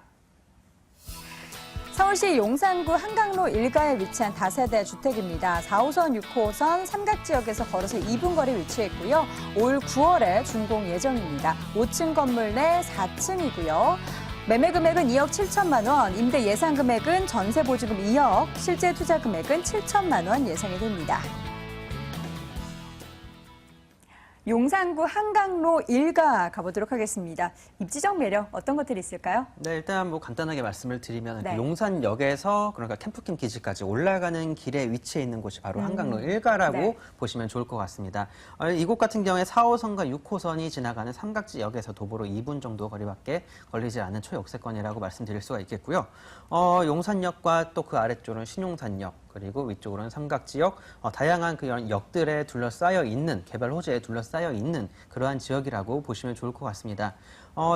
서울시 용산구 한강로 1가에 위치한 다세대 주택입니다. 4호선, 6호선 삼각지역에서 걸어서 2분 거리 위치해 있고요. 올 9월에 준공 예정입니다. 5층 건물 내 4층이고요. 매매 금액은 2억 7천만 원, 임대 예상 금액은 전세 보증금 2억, 실제 투자 금액은 7천만 원 예상이 됩니다. 용산구 한강로 1가 가보도록 하겠습니다. 입지적 매력 어떤 것들이 있을까요? 네, 일단 뭐 간단하게 말씀을 드리면 네. 용산역에서 그러니까 캠프킴 기지까지 올라가는 길에 위치해 있는 곳이 바로 한강로 1가라고 네. 보시면 좋을 것 같습니다. 이곳 같은 경우에 4호선과 6호선이 지나가는 삼각지역에서 도보로 2분 정도 거리밖에 걸리지 않은 초역세권이라고 말씀드릴 수가 있겠고요. 용산역과 또 그 아래쪽은 신용산역, 그리고 위쪽으로는 삼각지역, 다양한 그런 역들에 둘러싸여 있는, 개발 호재에 둘러싸여 있는 그러한 지역이라고 보시면 좋을 것 같습니다.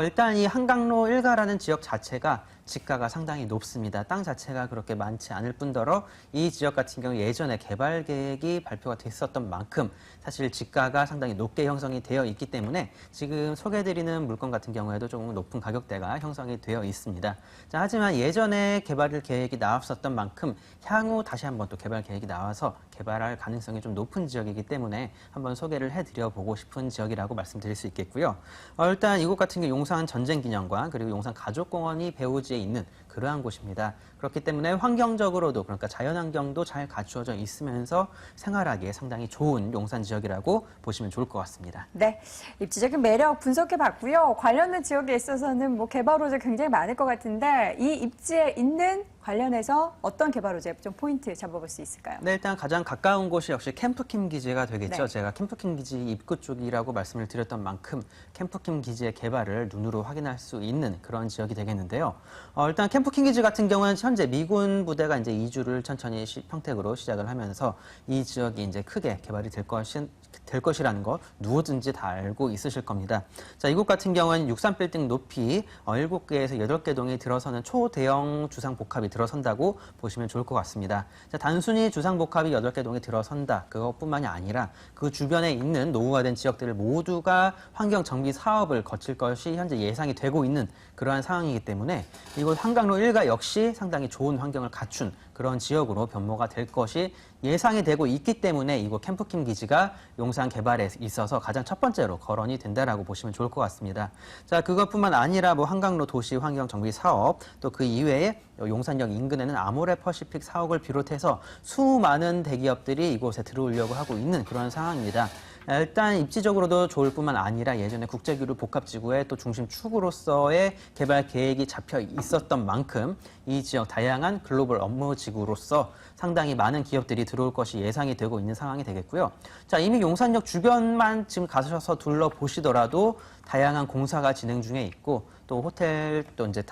일단 이 한강로 1가라는 지역 자체가 지가가 상당히 높습니다. 땅 자체가 그렇게 많지 않을 뿐더러 이 지역 같은 경우 예전에 개발 계획이 발표가 됐었던 만큼 사실 지가가 상당히 높게 형성이 되어 있기 때문에 지금 소개해드리는 물건 같은 경우에도 조금 높은 가격대가 형성이 되어 있습니다. 자, 하지만 예전에 개발 계획이 나왔었던 만큼 향후 다시 한번 또 개발 계획이 나와서 개발할 가능성이 좀 높은 지역이기 때문에 한번 소개를 해드려 보고 싶은 지역이라고 말씀드릴 수 있겠고요. 일단 이곳 같은 경우 용산 전쟁기념관 그리고 용산 가족공원이 배후지에 있는 그러한 곳입니다. 그렇기 때문에 환경적으로도 그러니까 자연환경도 잘 갖추어져 있으면서 생활하기에 상당히 좋은 용산 지역이라고 보시면 좋을 것 같습니다. 네, 입지적인 매력 분석해봤고요. 관련된 지역에 있어서는 뭐 개발 호재 굉장히 많을 것 같은데 이 입지에 있는 관련해서 어떤 개발 호재 좀 포인트 잡아볼 수 있을까요? 네, 일단 가장 가까운 곳이 역시 캠프킴 기지가 되겠죠. 네. 제가 캠프킴 기지 입구 쪽이라고 말씀을 드렸던 만큼 캠프킴 기지의 개발을 눈으로 확인할 수 있는 그런 지역이 되겠는데요. 일단 캠프킴 기지 같은 경우는 현재 미군 부대가 이제 이주를 천천히 평택으로 시작을 하면서 이 지역이 이제 크게 개발이 될 것이라는 거 누구든지 다 알고 있으실 겁니다. 자, 이곳 같은 경우는 63빌딩 높이 7개에서 8개 동이 들어서는 초대형 주상복합이 들어선다고 보시면 좋을 것 같습니다. 자, 단순히 주상복합이 8개 동이 들어선다 그것뿐만이 아니라 그 주변에 있는 노후화된 지역들을 모두가 환경정비 사업을 거칠 것이 현재 예상이 되고 있는 그러한 상황이기 때문에 이곳 한강로 1가 역시 상당히 좋은 환경을 갖춘 그런 지역으로 변모가 될 것이 예상이 되고 있기 때문에 이곳 캠프킴 기지가 용산 개발에 있어서 가장 첫 번째로 거론이 된다라고 보시면 좋을 것 같습니다. 자, 그것뿐만 아니라 뭐 한강로 도시 환경 정비 사업, 또 그 이외에 용산역 인근에는 아모레 퍼시픽 사옥을 비롯해서 수많은 대기업들이 이곳에 들어오려고 하고 있는 그런 상황입니다. 일단 입지적으로도 좋을 뿐만 아니라 예전에 국제교류 복합지구의 또 중심 축으로서의 개발 계획이 잡혀 있었던 만큼 이 지역 다양한 글로벌 업무지구로서 상당히 많은 기업들이 들어올 것이 예상이 되고 있는 상황이 되겠고요. 자, 이미 용산역 주변만 지금 가셔서 둘러보시더라도 다양한 공사가 진행 중에 있고 또 호텔 또 이제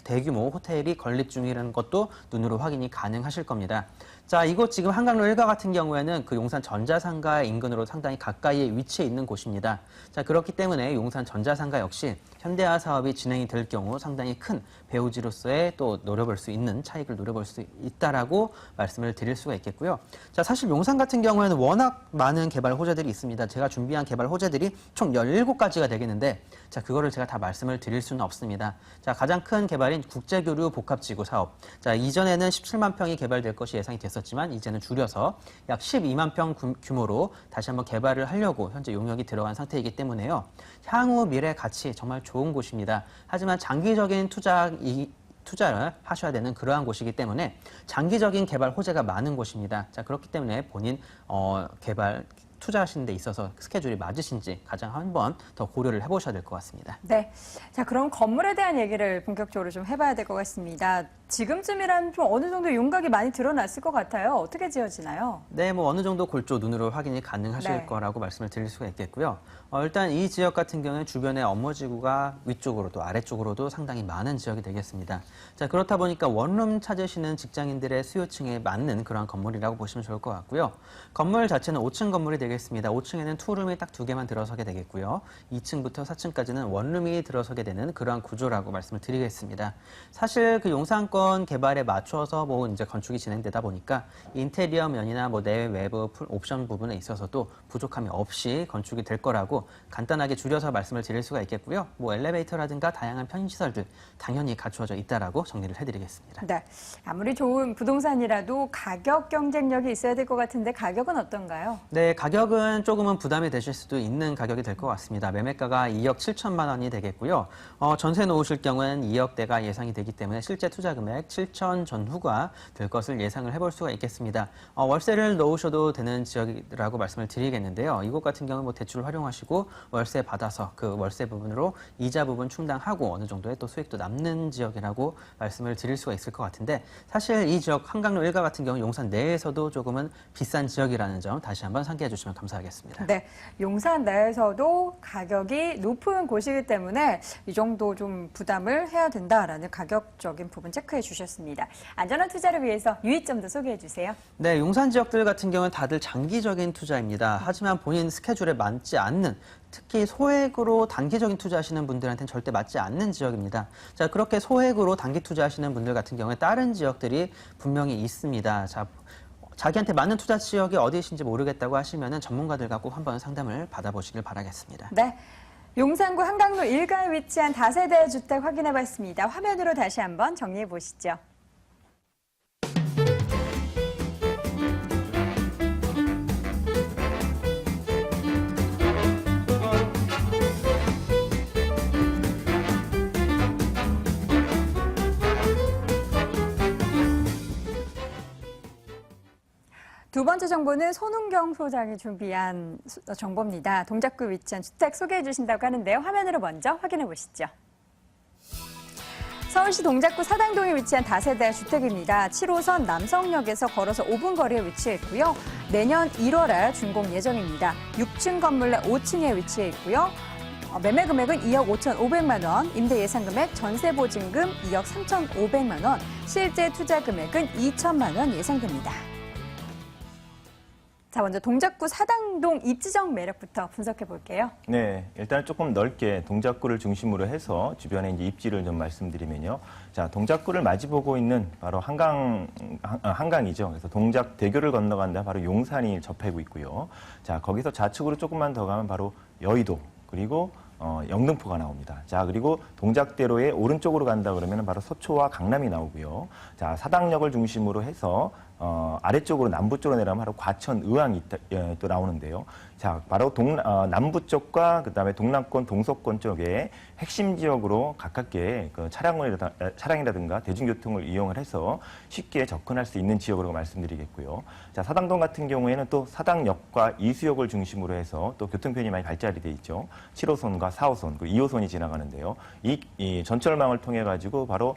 대규모 호텔이 건립 중이라는 것도 눈으로 확인이 가능하실 겁니다. 자, 이곳 지금 한강로 1가 같은 경우에는 그 용산 전자상가 인근으로 상당히 가까이에 위치해 있는 곳입니다. 자, 그렇기 때문에 용산 전자상가 역시 현대화 사업이 진행이 될 경우 상당히 큰 배후지로서의 또 노려볼 수 있는 차익을 노려볼 수 있다라고 말씀을 드릴 수가 있겠고요. 자, 사실 용산 같은 경우에는 워낙 많은 개발 호재들이 있습니다. 제가 준비한 개발 호재들이 총 17가지가 되겠는데 자, 그거를 제가 다 말씀을 드릴 수는 없습니다. 자, 가장 큰 개발인 국제교류 복합지구 사업. 자, 이전에는 17만 평이 개발될 것이 예상이 됐었지만 이제는 줄여서 약 12만 평 규모로 다시 한번 개발을 하려고 현재 용역이 들어간 상태이기 때문에요. 향후 미래 가치 정말 좋은 곳입니다. 하지만 장기적인 투자를 하셔야 되는 그러한 곳이기 때문에 장기적인 개발 호재가 많은 곳입니다. 자, 그렇기 때문에 본인 개발 투자하시는 데 있어서 스케줄이 맞으신지 가장 한번 더 고려를 해보셔야 될 것 같습니다. 네. 자, 그럼 건물에 대한 얘기를 본격적으로 좀 해봐야 될 것 같습니다. 지금쯤이란 좀 어느 정도 윤곽이 많이 드러났을 것 같아요. 어떻게 지어지나요? 네, 뭐 어느 정도 골조 눈으로 확인이 가능하실 네. 거라고 말씀을 드릴 수가 있겠고요. 일단 이 지역 같은 경우는 주변에 업무지구가 위쪽으로도 아래쪽으로도 상당히 많은 지역이 되겠습니다. 자, 그렇다 보니까 원룸 찾으시는 직장인들의 수요층에 맞는 그런 건물이라고 보시면 좋을 것 같고요. 건물 자체는 5층 건물이 되겠습니다. 5층에는 투룸이 딱 2개만 들어서게 되겠고요. 2층부터 4층까지는 원룸이 들어서게 되는 그러한 구조라고 말씀을 드리겠습니다. 사실 그 용산권 개발에 맞춰서 뭐 이제 건축이 진행되다 보니까 인테리어 면이나 뭐 내외 외부 옵션 부분에 있어서도 부족함이 없이 건축이 될 거라고 간단하게 줄여서 말씀을 드릴 수가 있겠고요. 뭐 엘리베이터라든가 다양한 편의시설들 당연히 갖추어져 있다라고 정리를 해드리겠습니다. 네. 아무리 좋은 부동산이라도 가격 경쟁력이 있어야 될 것 같은데 가격은 어떤가요? 네, 가격은 조금은 부담이 되실 수도 있는 가격이 될 것 같습니다. 매매가가 2억 7천만 원이 되겠고요. 전세 놓으실 경우에는 2억대가 예상이 되기 때문에 실제 투자 금액 7천 전후가 될 것을 예상을 해볼 수가 있겠습니다. 월세를 넣으셔도 되는 지역이라고 말씀을 드리겠는데요. 이곳 같은 경우는 뭐 대출을 활용하시고 월세 받아서 그 월세 부분으로 이자 부분 충당하고 어느 정도의 또 수익도 남는 지역이라고 말씀을 드릴 수가 있을 것 같은데 사실 이 지역 한강로 1가 같은 경우 용산 내에서도 조금은 비싼 지역이라는 점 다시 한번 상기해 주시면 감사하겠습니다. 네. 용산 내에서도 가격이 높은 곳이기 때문에 이 정도 좀 부담을 해야 된다라는 가격적인 부분 체크해 주셨습니다. 안전한 투자를 위해서 유의점도 소개해 주세요. 네, 용산 지역들 같은 경우는 다들 장기적인 투자입니다. 하지만 본인 스케줄에 맞지 않는 특히 소액으로 단기적인 투자하시는 분들한테는 절대 맞지 않는 지역입니다. 자, 그렇게 소액으로 단기 투자하시는 분들 같은 경우에 다른 지역들이 분명히 있습니다. 자, 자기한테 맞는 투자 지역이 어디이신지 모르겠다고 하시면 전문가들과 꼭 한번 상담을 받아보시길 바라겠습니다. 네. 용산구 한강로 1가에 위치한 다세대 주택 확인해 봤습니다. 화면으로 다시 한번 정리해 보시죠. 두 번째 정보는 손은경 소장이 준비한 정보입니다. 동작구 위치한 주택 소개해 주신다고 하는데요. 화면으로 먼저 확인해 보시죠. 서울시 동작구 사당동에 위치한 다세대 주택입니다. 7호선 남성역에서 걸어서 5분 거리에 위치해 있고요. 내년 1월에 준공 예정입니다. 6층 건물 내 5층에 위치해 있고요. 매매 금액은 2억 5,500만 원, 임대 예상 금액, 전세 보증금 2억 3,500만 원, 실제 투자 금액은 2천만 원 예상됩니다. 자, 먼저 동작구 사당동 입지적 매력부터 분석해 볼게요. 네, 일단 조금 넓게 동작구를 중심으로 해서 주변에 이제 입지를 좀 말씀드리면요. 자, 동작구를 마주보고 있는 바로 한강이죠. 그래서 동작대교를 건너간다 바로 용산이 접하고 있고요. 자, 거기서 좌측으로 조금만 더 가면 바로 여의도, 그리고 영등포가 나옵니다. 자, 그리고 동작대로의 오른쪽으로 간다 그러면 바로 서초와 강남이 나오고요. 자, 사당역을 중심으로 해서 아래쪽으로 남부 쪽으로 내려가면 바로 과천, 의왕이 또 나오는데요. 자, 바로 남부 쪽과 그다음에 동남권, 동서권 쪽에 핵심 지역으로 가깝게 그 차량이라든가 대중교통을 이용을 해서 쉽게 접근할 수 있는 지역으로 말씀드리겠고요. 자, 사당동 같은 경우에는 또 사당역과 이수역을 중심으로 해서 또 교통편이 많이 발달이 돼 있죠. 7호선과 4호선, 그리고 2호선이 지나가는데요. 이 전철망을 통해 가지고 바로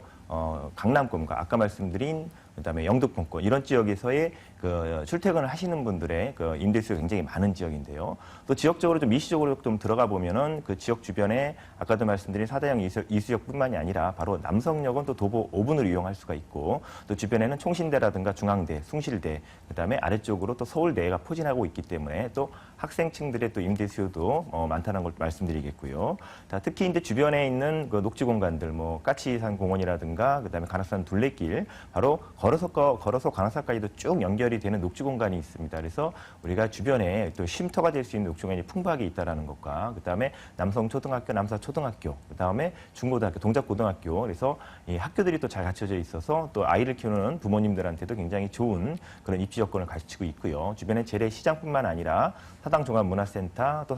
강남권과 아까 말씀드린 그다음에 영등포권 이런 지역에서의 그 출퇴근을 하시는 분들의 그 임대수가 굉장히 많은 지역인데요. 또 지역적으로 좀 미시적으로 좀 들어가 보면은 그 지역 주변에 아까도 말씀드린 사다형 이수역뿐만이 아니라 바로 남성역은 또 도보 5분을 이용할 수가 있고 또 주변에는 총신대라든가 중앙대, 숭실대 그다음에 아래쪽으로 또 서울대가 포진하고 있기 때문에 또 학생층들의 또 임대 수요도 많다는 걸 말씀드리겠고요. 자, 특히 이제 주변에 있는 그 녹지 공간들, 뭐 까치산 공원이라든가 그다음에 관악산 둘레길, 바로 걸어서 관악산까지도 쭉 연결이 되는 녹지 공간이 있습니다. 그래서 우리가 주변에 또 쉼터가 될 수 있는 녹지 공간이 풍부하게 있다라는 것과 그다음에 남성초등학교, 남사초등학교, 그다음에 중고등학교, 동작고등학교, 그래서 이 학교들이 또 잘 갖춰져 있어서 또 아이를 키우는 부모님들한테도 굉장히 좋은 그런 입지 여건을 갖추고 있고요. 주변에 재래시장뿐만 아니라 사당종합문화센터, 또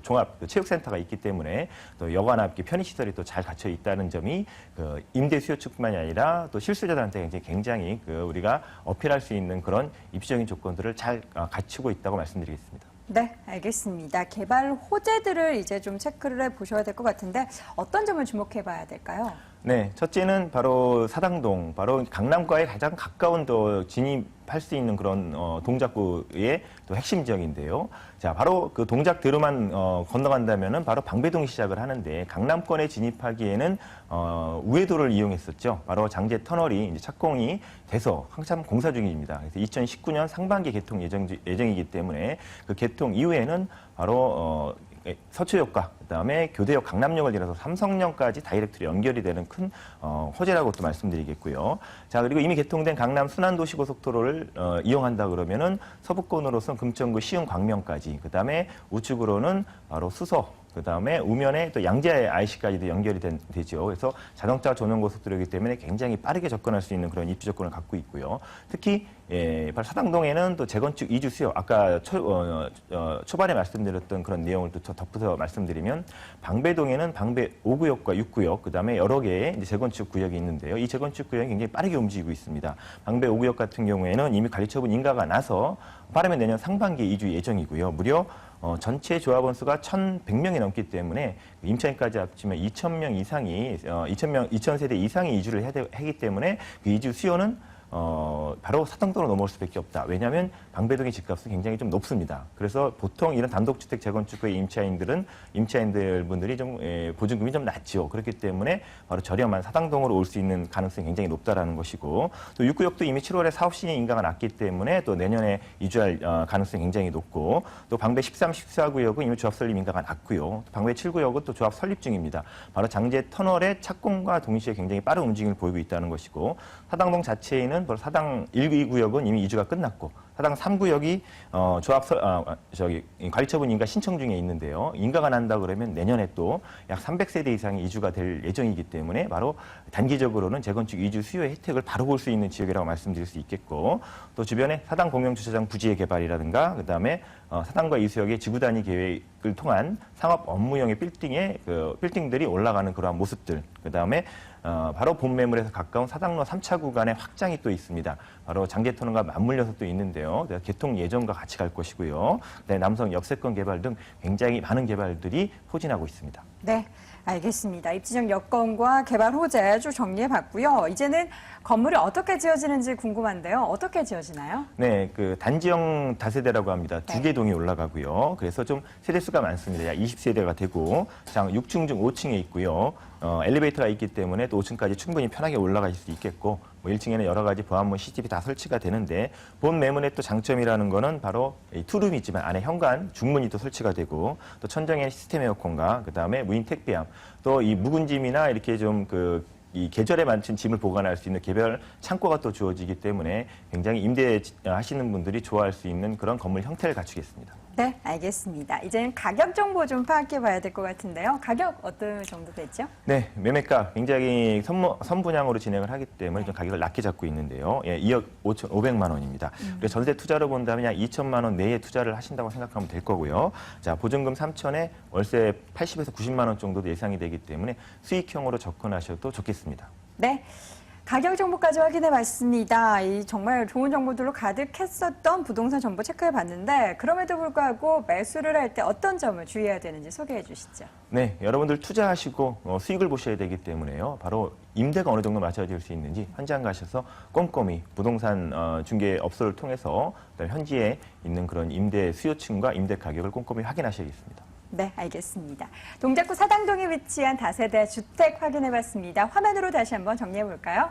종합체육센터가 있기 때문에 또 여관압기 편의시설이 또 잘 갖춰 있다는 점이 그 임대 수요 측뿐만이 아니라 또 실수요자들한테 굉장히 그 우리가 어필할 수 있는 그런 입지적인 조건들을 잘 갖추고 있다고 말씀드리겠습니다. 네, 알겠습니다. 개발 호재들을 이제 좀 체크를 해보셔야 될 것 같은데 어떤 점을 주목해 봐야 될까요? 네, 첫째는 바로 사당동, 바로 강남과의 가장 가까운 또 진입할 수 있는 그런 동작구의 또 핵심 지역인데요. 자, 바로 그 동작대로만 건너간다면은 바로 방배동이 시작을 하는데 강남권에 진입하기에는 우회도를 이용했었죠. 바로 장제 터널이 이제 착공이 돼서 한참 공사 중입니다. 그래서 2019년 상반기 개통 예정이기 때문에 그 개통 이후에는 바로 서초역과 그다음에 교대역 강남역을 지나서 삼성역까지 다이렉트로 연결이 되는 큰 호재라고 또 말씀드리겠고요. 자, 그리고 이미 개통된 강남 순환도시고속도로를 이용한다 그러면은 서부권으로선 금천구 시흥 광명까지, 그다음에 우측으로는 바로 수서, 그다음에 우면에 또 양재 IC까지도 연결이 되죠. 그래서 자동차 전용 고속도로이기 때문에 굉장히 빠르게 접근할 수 있는 그런 입지 조건을 갖고 있고요. 특히 바로 사당동에는 또 재건축 이주 수요, 아까 초반에 말씀드렸던 그런 내용을 또 덧붙여 말씀드리면 방배동에는 방배 5구역과 6구역, 그다음에 여러 개의 이제 재건축 구역이 있는데요. 이 재건축 구역이 굉장히 빠르게 움직이고 있습니다. 방배 5구역 같은 경우에는 이미 관리처분 인가가 나서 빠르면 내년 상반기에 이주 예정이고요. 무려 전체 조합원 수가 1,100명이 넘기 때문에 임차인까지 합치면 2,000명 이상이 2,000세대 이상이 이주를 하기 때문에 그 이주 수요는 바로 사당동으로 넘어올 수밖에 없다. 왜냐하면 방배동의 집값은 굉장히 좀 높습니다. 그래서 보통 이런 단독주택 재건축의 임차인들분들이 좀 보증금이 좀 낮죠. 그렇기 때문에 바로 저렴한 사당동으로 올 수 있는 가능성이 굉장히 높다라는 것이고, 또 6구역도 이미 7월에 사업 시행 인가가 났기 때문에 또 내년에 이주할 가능성이 굉장히 높고, 또 방배 13, 14구역은 이미 조합 설립 인가가 났고요. 방배 7구역은 또 조합 설립 중입니다. 바로 장제 터널의 착공과 동시에 굉장히 빠른 움직임을 보이고 있다는 것이고, 사당동 자체에는 바로 사당 1, 2구역은 이미 이주가 끝났고, 사당 3구역이 관리처분 인가 신청 중에 있는데요. 인가가 난다 그러면 내년에 또 약 300세대 이상이 이주가 될 예정이기 때문에 바로 단기적으로는 재건축 이주 수요의 혜택을 바로 볼 수 있는 지역이라고 말씀드릴 수 있겠고, 또 주변에 사당 공영주차장 부지의 개발이라든가 그다음에 사당과 이수역의 지구 단위 계획을 통한 상업 업무용의 빌딩들이 올라가는 그러한 모습들, 그다음에 바로 본매물에서 가까운 사당로 3차 구간의 확장이 또 있습니다. 바로 장제터널과 맞물려서 또 있는데요. 개통 예정과 같이 갈 것이고요. 남성 역세권 개발 등 굉장히 많은 개발들이 포진하고 있습니다. 네, 알겠습니다. 입지적 여건과 개발 호재 쭉 정리해봤고요. 이제는 건물이 어떻게 지어지는지 궁금한데요. 어떻게 지어지나요? 네, 그 단지형 다세대라고 합니다. 두 개 동이 올라가고요. 그래서 좀 세대수가 많습니다. 약 20세대가 되고, 6층 중 5층에 있고요. 엘리베이터가 있기 때문에 또 5층까지 충분히 편하게 올라가실 수 있겠고, 1층에는 여러 가지 보안문 CCTV 다 설치가 되는데, 본 매물의 또 장점이라는 거는 바로 투룸이 있지만 안에 현관, 중문이 또 설치가 되고, 또 천정에 시스템 에어컨과 그다음에 무인 택배함, 또 이 묵은 짐이나 이렇게 좀 이 계절에 맞춘 짐을 보관할 수 있는 개별 창고가 또 주어지기 때문에 굉장히 임대하시는 분들이 좋아할 수 있는 그런 건물 형태를 갖추겠습니다. 네, 알겠습니다. 이제는 가격 정보 좀 파악해 봐야 될 것 같은데요. 가격 어떤 정도 됐죠? 네, 매매가 굉장히 선분양으로 진행을 하기 때문에 좀 가격을 낮게 잡고 있는데요. 예, 2억 5,500만 원입니다. 그리고 전세 투자로 본다면 약 2천만 원 내에 투자를 하신다고 생각하면 될 거고요. 자, 보증금 3천에 월세 80에서 90만 원 정도도 예상이 되기 때문에 수익형으로 접근하셔도 좋겠습니다. 네. 가격 정보까지 확인해 봤습니다. 이 정말 좋은 정보들로 가득했었던 부동산 정보 체크해 봤는데 그럼에도 불구하고 매수를 할 때 어떤 점을 주의해야 되는지 소개해 주시죠. 네, 여러분들 투자하시고 수익을 보셔야 되기 때문에요. 바로 임대가 어느 정도 맞춰질 수 있는지 현장 가셔서 꼼꼼히 부동산 중개업소를 통해서 현지에 있는 그런 임대 수요층과 임대 가격을 꼼꼼히 확인하셔야겠습니다. 네, 알겠습니다. 동작구 사당동에 위치한 다세대 주택 확인해 봤습니다. 화면으로 다시 한번 정리해 볼까요?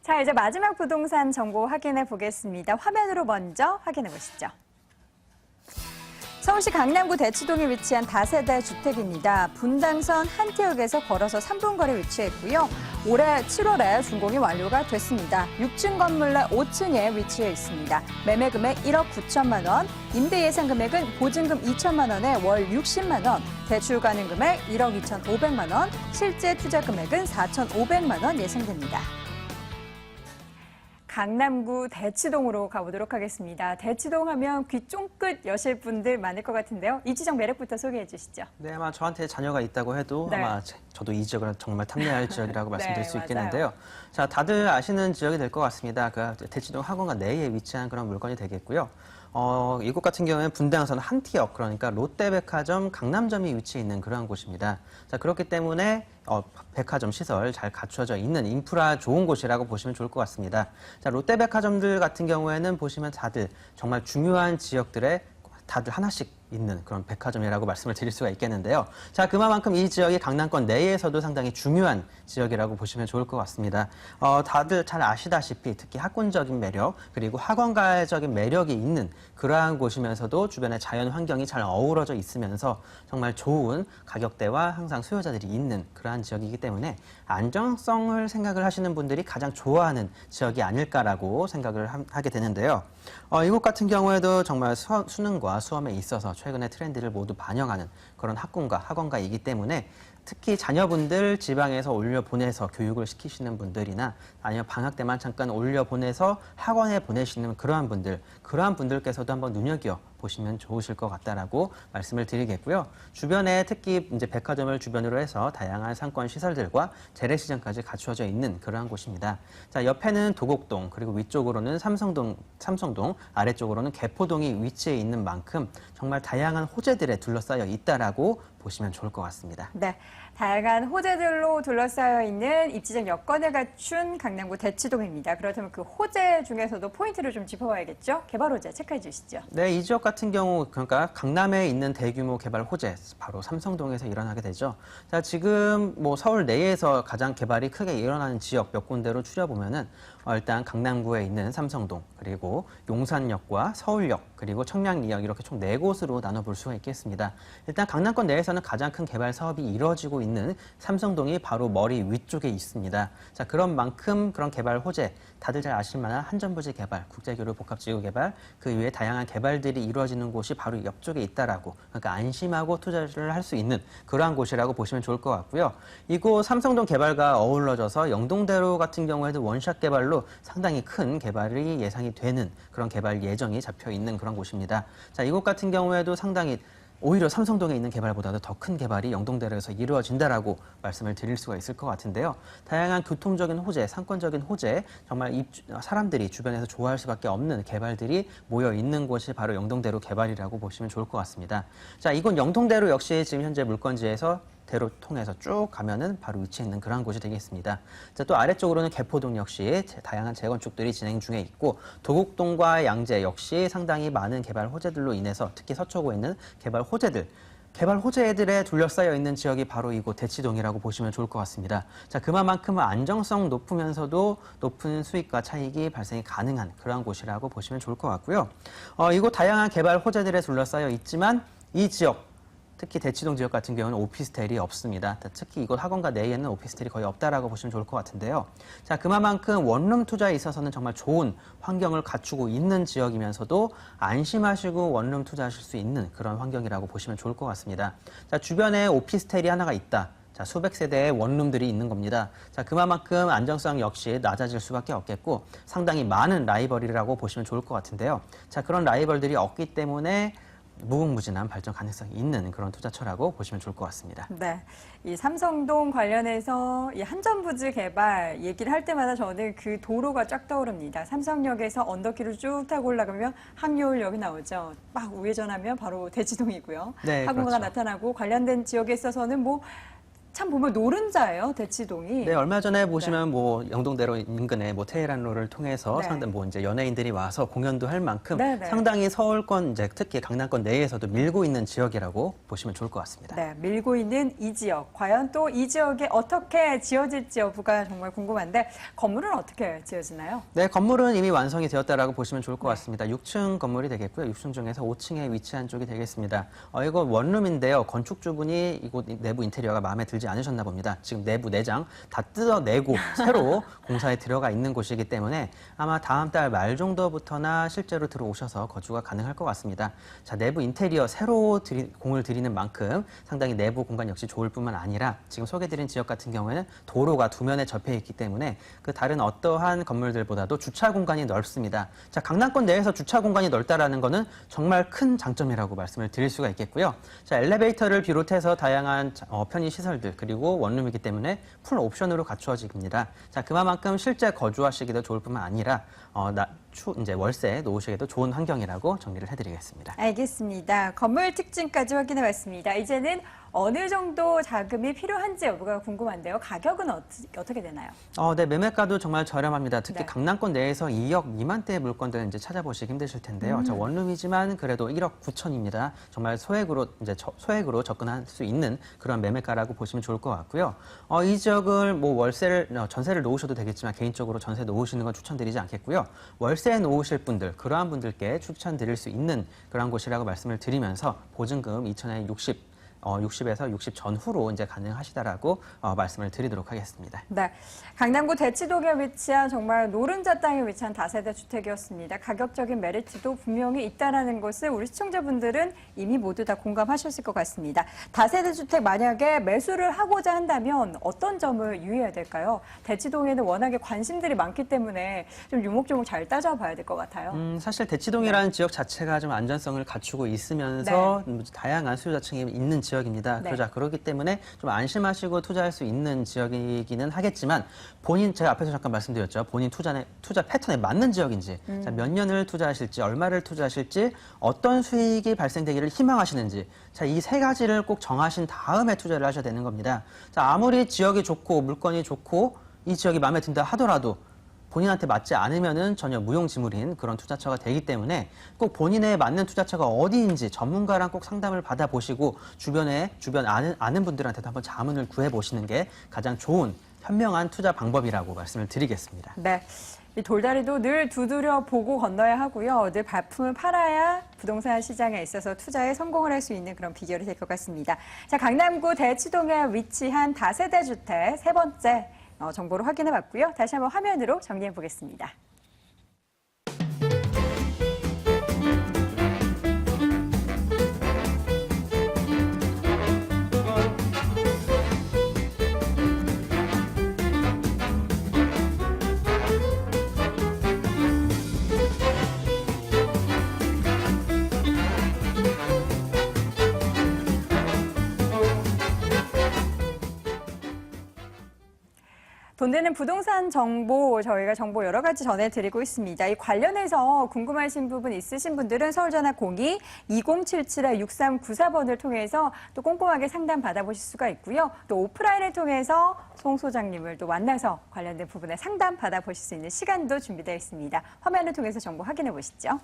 자, 이제 마지막 부동산 정보 확인해 보겠습니다. 화면으로 먼저 확인해 보시죠. 서울시 강남구 대치동에 위치한 다세대 주택입니다. 분당선 한태역에서 걸어서 3분 거리에 위치했고요. 올해 7월에 준공이 완료가 됐습니다. 6층 건물 내 5층에 위치해 있습니다. 매매 금액 1억 9천만 원, 임대 예상 금액은 보증금 2천만 원에 월 60만 원, 대출 가능 금액 1억 2,500만 원, 실제 투자 금액은 4,500만 원 예상됩니다. 강남구 대치동으로 가보도록 하겠습니다. 대치동 하면 귀 쫑긋 여실 분들 많을 것 같은데요. 이 지역 매력부터 소개해 주시죠. 네, 아마 저한테 자녀가 있다고 해도 네. 아마 저도 이 지역을 정말 탐내할 지역이라고 말씀드릴 수 맞아요. 있겠는데요. 자, 다들 아시는 지역이 될 것 같습니다. 그 대치동 학원가 내에 위치한 그런 물건이 되겠고요. 이곳 같은 경우에는 분당선 한티역, 그러니까 롯데백화점 강남점이 위치해 있는 그러한 곳입니다. 자, 그렇기 때문에 백화점 시설 잘 갖춰져 있는 인프라 좋은 곳이라고 보시면 좋을 것 같습니다. 자, 롯데백화점들 같은 경우에는 보시면 다들 정말 중요한 지역들에 다들 하나씩 있는 그런 백화점이라고 말씀을 드릴 수가 있겠는데요. 자, 그만큼 이 지역이 강남권 내에서도 상당히 중요한 지역이라고 보시면 좋을 것 같습니다. 다들 잘 아시다시피 특히 학군적인 매력 그리고 학원가적인 매력이 있는 그러한 곳이면서도 주변에 자연 환경이 잘 어우러져 있으면서 정말 좋은 가격대와 항상 수요자들이 있는 그러한 지역이기 때문에 안정성을 생각을 하시는 분들이 가장 좋아하는 지역이 아닐까라고 생각을 하게 되는데요. 이곳 같은 경우에도 정말 수능과 수험에 있어서 최근의 트렌드를 모두 반영하는 그런 학군과 학원가이기 때문에 특히 자녀분들 지방에서 올려보내서 교육을 시키시는 분들이나 아니면 방학 때만 잠깐 올려보내서 학원에 보내시는 그러한 분들께서도 한번 눈여겨 보시면 좋으실 것 같다라고 말씀을 드리겠고요. 주변에 특히 이제 백화점을 주변으로 해서 다양한 상권 시설들과 재래시장까지 갖추어져 있는 그러한 곳입니다. 자, 옆에는 도곡동, 그리고 위쪽으로는 삼성동, 아래쪽으로는 개포동이 위치해 있는 만큼 정말 다양한 호재들에 둘러싸여 있다라고 보시면 좋을 것 같습니다. 네, 다양한 호재들로 둘러싸여 있는 입지적 여건을 갖춘 강남구 대치동입니다. 그렇다면 그 호재 중에서도 포인트를 좀 짚어봐야겠죠? 개발 호재 체크해 주시죠. 네, 이 지역 같은 경우 그러니까 강남에 있는 대규모 개발 호재 바로 삼성동에서 일어나게 되죠. 자, 지금 뭐 서울 내에서 가장 개발이 크게 일어나는 지역 몇 군데로 추려보면은 일단 강남구에 있는 삼성동, 그리고 용산역과 서울역, 그리고 청량리역 이렇게 총 4곳으로 나눠볼 수가 있겠습니다. 일단 강남권 내에서는 가장 큰 개발 사업이 이루어지고 있는 삼성동이 바로 머리 위쪽에 있습니다. 자, 그런 만큼 그런 개발 호재, 다들 잘 아실 만한 한전부지 개발, 국제교류 복합지구 개발, 그 이외에 다양한 개발들이 이루어지는 곳이 바로 옆쪽에 있다라고, 그러니까 안심하고 투자를 할 수 있는 그러한 곳이라고 보시면 좋을 것 같고요. 이곳 삼성동 개발과 어우러져서 영동대로 같은 경우에도 원샷 개발로 상당히 큰 개발이 예상이 되는 그런 개발 예정이 잡혀 있는 그런 곳입니다. 자, 이곳 같은 경우에도 상당히 오히려 삼성동에 있는 개발보다도 더 큰 개발이 영동대로에서 이루어진다라고 말씀을 드릴 수가 있을 것 같은데요. 다양한 교통적인 호재, 상권적인 호재, 정말 사람들이 주변에서 좋아할 수밖에 없는 개발들이 모여 있는 곳이 바로 영동대로 개발이라고 보시면 좋을 것 같습니다. 자, 이곳 영동대로 역시 지금 현재 물건지에서 대로 통해서 쭉 가면은 바로 위치해 있는 그런 곳이 되겠습니다. 자, 또 아래쪽으로는 개포동 역시 다양한 재건축들이 진행 중에 있고, 도곡동과 양재 역시 상당히 많은 개발 호재들로 인해서 특히 서초구에 있는 개발 호재들, 개발 호재들에 둘러싸여 있는 지역이 바로 이곳 대치동이라고 보시면 좋을 것 같습니다. 자, 그만큼 안정성 높으면서도 높은 수익과 차익이 발생이 가능한 그러한 곳이라고 보시면 좋을 것 같고요. 이곳 다양한 개발 호재들에 둘러싸여 있지만 이 지역, 특히 대치동 지역 같은 경우는 오피스텔이 없습니다. 특히 이곳 학원가 내에는 오피스텔이 거의 없다라고 보시면 좋을 것 같은데요. 자, 그만큼 원룸 투자에 있어서는 정말 좋은 환경을 갖추고 있는 지역이면서도 안심하시고 원룸 투자하실 수 있는 그런 환경이라고 보시면 좋을 것 같습니다. 자, 주변에 오피스텔이 하나가 있다. 자, 수백 세대의 원룸들이 있는 겁니다. 자, 그만큼 안정성 역시 낮아질 수밖에 없겠고 상당히 많은 라이벌이라고 보시면 좋을 것 같은데요. 자, 그런 라이벌들이 없기 때문에 무궁무진한 발전 가능성이 있는 그런 투자처라고 보시면 좋을 것 같습니다. 네, 이 삼성동 관련해서 이 한전부지 개발 얘기를 할 때마다 저는 그 도로가 쫙 떠오릅니다. 삼성역에서 언덕길을 쭉 타고 올라가면 항려울역이 나오죠. 막 우회전하면 바로 대치동이고요. 네, 학원가 그렇죠. 나타나고 관련된 지역에 있어서는 뭐 참 보면 노른자예요, 대치동이. 네, 얼마 전에 보시면 뭐 영동대로 인근의 뭐 테헤란로를 통해서 네. 상당 뭐 이제 연예인들이 와서 공연도 할 만큼 네, 네. 상당히 서울권 이제 특히 강남권 내에서도 밀고 있는 지역이라고 보시면 좋을 것 같습니다. 네, 밀고 있는 이 지역. 과연 또 이 지역에 어떻게 지어질지 여부가 정말 궁금한데 건물은 어떻게 지어지나요? 네, 건물은 이미 완성이 되었다라고 보시면 좋을 것 네. 같습니다. 6층 건물이 되겠고요. 6층 중에서 5층에 위치한 쪽이 되겠습니다. 이거 원룸인데요. 건축주분이 이곳 내부 인테리어가 마음에 들지 않으셨나 봅니다. 지금 내부 내장 다 뜯어내고 새로 공사에 들어가 있는 곳이기 때문에 아마 다음 달 말 정도부터나 실제로 들어오셔서 거주가 가능할 것 같습니다. 자, 내부 인테리어 새로 공을 들이는 만큼 상당히 내부 공간 역시 좋을 뿐만 아니라 지금 소개드린 지역 같은 경우에는 도로가 두 면에 접해 있기 때문에 그 다른 어떠한 건물들보다도 주차 공간이 넓습니다. 자, 강남권 내에서 주차 공간이 넓다라는 거는 정말 큰 장점이라고 말씀을 드릴 수가 있겠고요. 자, 엘리베이터를 비롯해서 다양한 편의 시설들 그리고 원룸이기 때문에 풀 옵션으로 갖추어집니다. 자, 그만큼 실제 거주하시기도 좋을 뿐만 아니라 이제 월세 놓으시기도 좋은 환경이라고 정리를 해드리겠습니다. 알겠습니다. 건물 특징까지 확인해 봤습니다. 이제는 어느 정도 자금이 필요한지 여부가 궁금한데요. 가격은 어떻게 되나요? 네, 매매가도 정말 저렴합니다. 특히 네. 강남권 내에서 2억 미만대의 물건들은 이제 찾아보시기 힘드실 텐데요. 자, 원룸이지만 그래도 1억 9천입니다. 정말 소액으로 접근할 수 있는 그런 매매가라고 보시면 좋을 것 같고요. 이 지역을 뭐 전세를 놓으셔도 되겠지만 개인적으로 전세 놓으시는 건 추천드리지 않겠고요. 월세 놓으실 분들, 그러한 분들께 추천드릴 수 있는 그런 곳이라고 말씀을 드리면서 보증금 2천에 60에서 60 전후로 이제 가능하시다라고 말씀을 드리도록 하겠습니다. 네, 강남구 대치동에 위치한 정말 노른자 땅에 위치한 다세대 주택이었습니다. 가격적인 메리트도 분명히 있다는 것을 우리 시청자분들은 이미 모두 다 공감하셨을 것 같습니다. 다세대 주택 만약에 매수를 하고자 한다면 어떤 점을 유의해야 될까요? 대치동에는 워낙에 관심들이 많기 때문에 좀 유목조목 잘 따져봐야 될 것 같아요. 사실 대치동이라는 지역 자체가 좀 안전성을 갖추고 있으면서 다양한 수요자층이 있는 지역입니다. 네. 그렇기 때문에 좀 안심하시고 투자할 수 있는 지역이기는 하겠지만 제가 앞에서 잠깐 말씀드렸죠. 본인 투자 패턴에 맞는 지역인지, 자, 몇 년을 투자하실지, 얼마를 투자하실지, 어떤 수익이 발생되기를 희망하시는지, 자, 이 세 가지를 꼭 정하신 다음에 투자를 하셔야 되는 겁니다. 자, 아무리 지역이 좋고 물건이 좋고 이 지역이 마음에 든다 하더라도 본인한테 맞지 않으면은 전혀 무용지물인 그런 투자처가 되기 때문에 꼭 본인에 맞는 투자처가 어디인지 전문가랑 꼭 상담을 받아보시고 주변 아는 분들한테도 한번 자문을 구해보시는 게 가장 좋은 현명한 투자 방법이라고 말씀을 드리겠습니다. 네. 이 돌다리도 늘 두드려 보고 건너야 하고요. 늘 발품을 팔아야 부동산 시장에 있어서 투자에 성공을 할 수 있는 그런 비결이 될 것 같습니다. 자, 강남구 대치동에 위치한 다세대 주택 세 번째 정보를 확인해 봤고요. 다시 한번 화면으로 정리해 보겠습니다. 돈 되는 부동산 정보 저희가 정보 여러 가지 전해드리고 있습니다. 이 관련해서 궁금하신 부분 있으신 분들은 서울전화 02-2077-6394번을 통해서 또 꼼꼼하게 상담 받아보실 수가 있고요. 또 오프라인을 통해서 송 소장님을 또 만나서 관련된 부분에 상담 받아보실 수 있는 시간도 준비되어 있습니다. 화면을 통해서 정보 확인해 보시죠.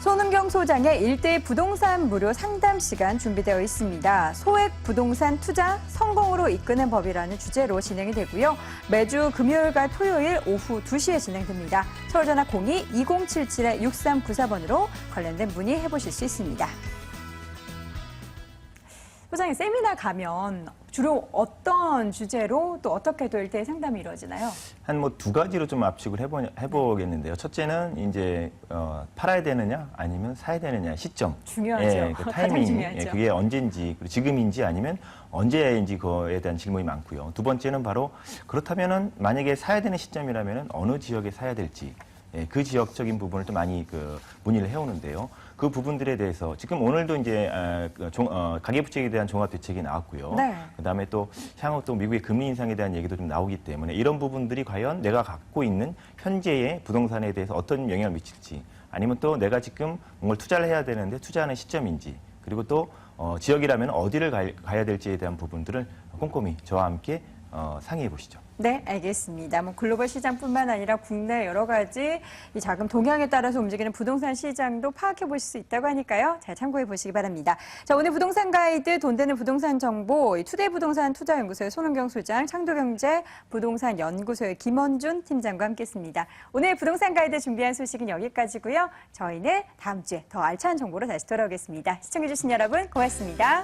손은경 소장의 1대1 부동산 무료 상담 시간 준비되어 있습니다. 소액 부동산 투자 성공으로 이끄는 법이라는 주제로 진행이 되고요. 매주 금요일과 토요일 오후 2시에 진행됩니다. 서울전화 02-2077-6394번으로 관련된 문의해 보실 수 있습니다. 소장님, 세미나 가면 주로 어떤 주제로 또 어떻게 또 1대1 상담이 이루어지나요? 한 뭐 두 가지로 좀 압축을 해보겠는데요. 첫째는 이제 팔아야 되느냐 아니면 사야 되느냐 시점. 중요하죠. 예, 그 가장 타이밍. 중요하죠. 예, 그게 언제인지 그리고 지금인지 아니면 언제인지 그거에 대한 질문이 많고요. 두 번째는 바로 그렇다면은 만약에 사야 되는 시점이라면은 어느 지역에 사야 될지. 예, 그 지역적인 부분을 좀 많이 문의를 해오는데요. 그 부분들에 대해서 지금 오늘도 이제 가계부채에 대한 종합대책이 나왔고요. 네. 그다음에 또 향후 또 미국의 금리 인상에 대한 얘기도 좀 나오기 때문에 이런 부분들이 과연 내가 갖고 있는 현재의 부동산에 대해서 어떤 영향을 미칠지 아니면 또 내가 지금 뭔가를 투자를 해야 되는데 투자하는 시점인지 그리고 또 지역이라면 어디를 가야 될지에 대한 부분들을 꼼꼼히 저와 함께 상의해 보시죠. 네, 알겠습니다. 뭐 글로벌 시장뿐만 아니라 국내 여러 가지 이 자금 동향에 따라서 움직이는 부동산 시장도 파악해 보실 수 있다고 하니까요. 잘 참고해 보시기 바랍니다. 자, 오늘 부동산 가이드 돈 되는 부동산 정보 투데이 부동산 투자연구소의 손은경 소장, 창도경제 부동산 연구소의 김원준 팀장과 함께했습니다. 오늘 부동산 가이드 준비한 소식은 여기까지고요. 저희는 다음 주에 더 알찬 정보로 다시 돌아오겠습니다. 시청해 주신 여러분 고맙습니다.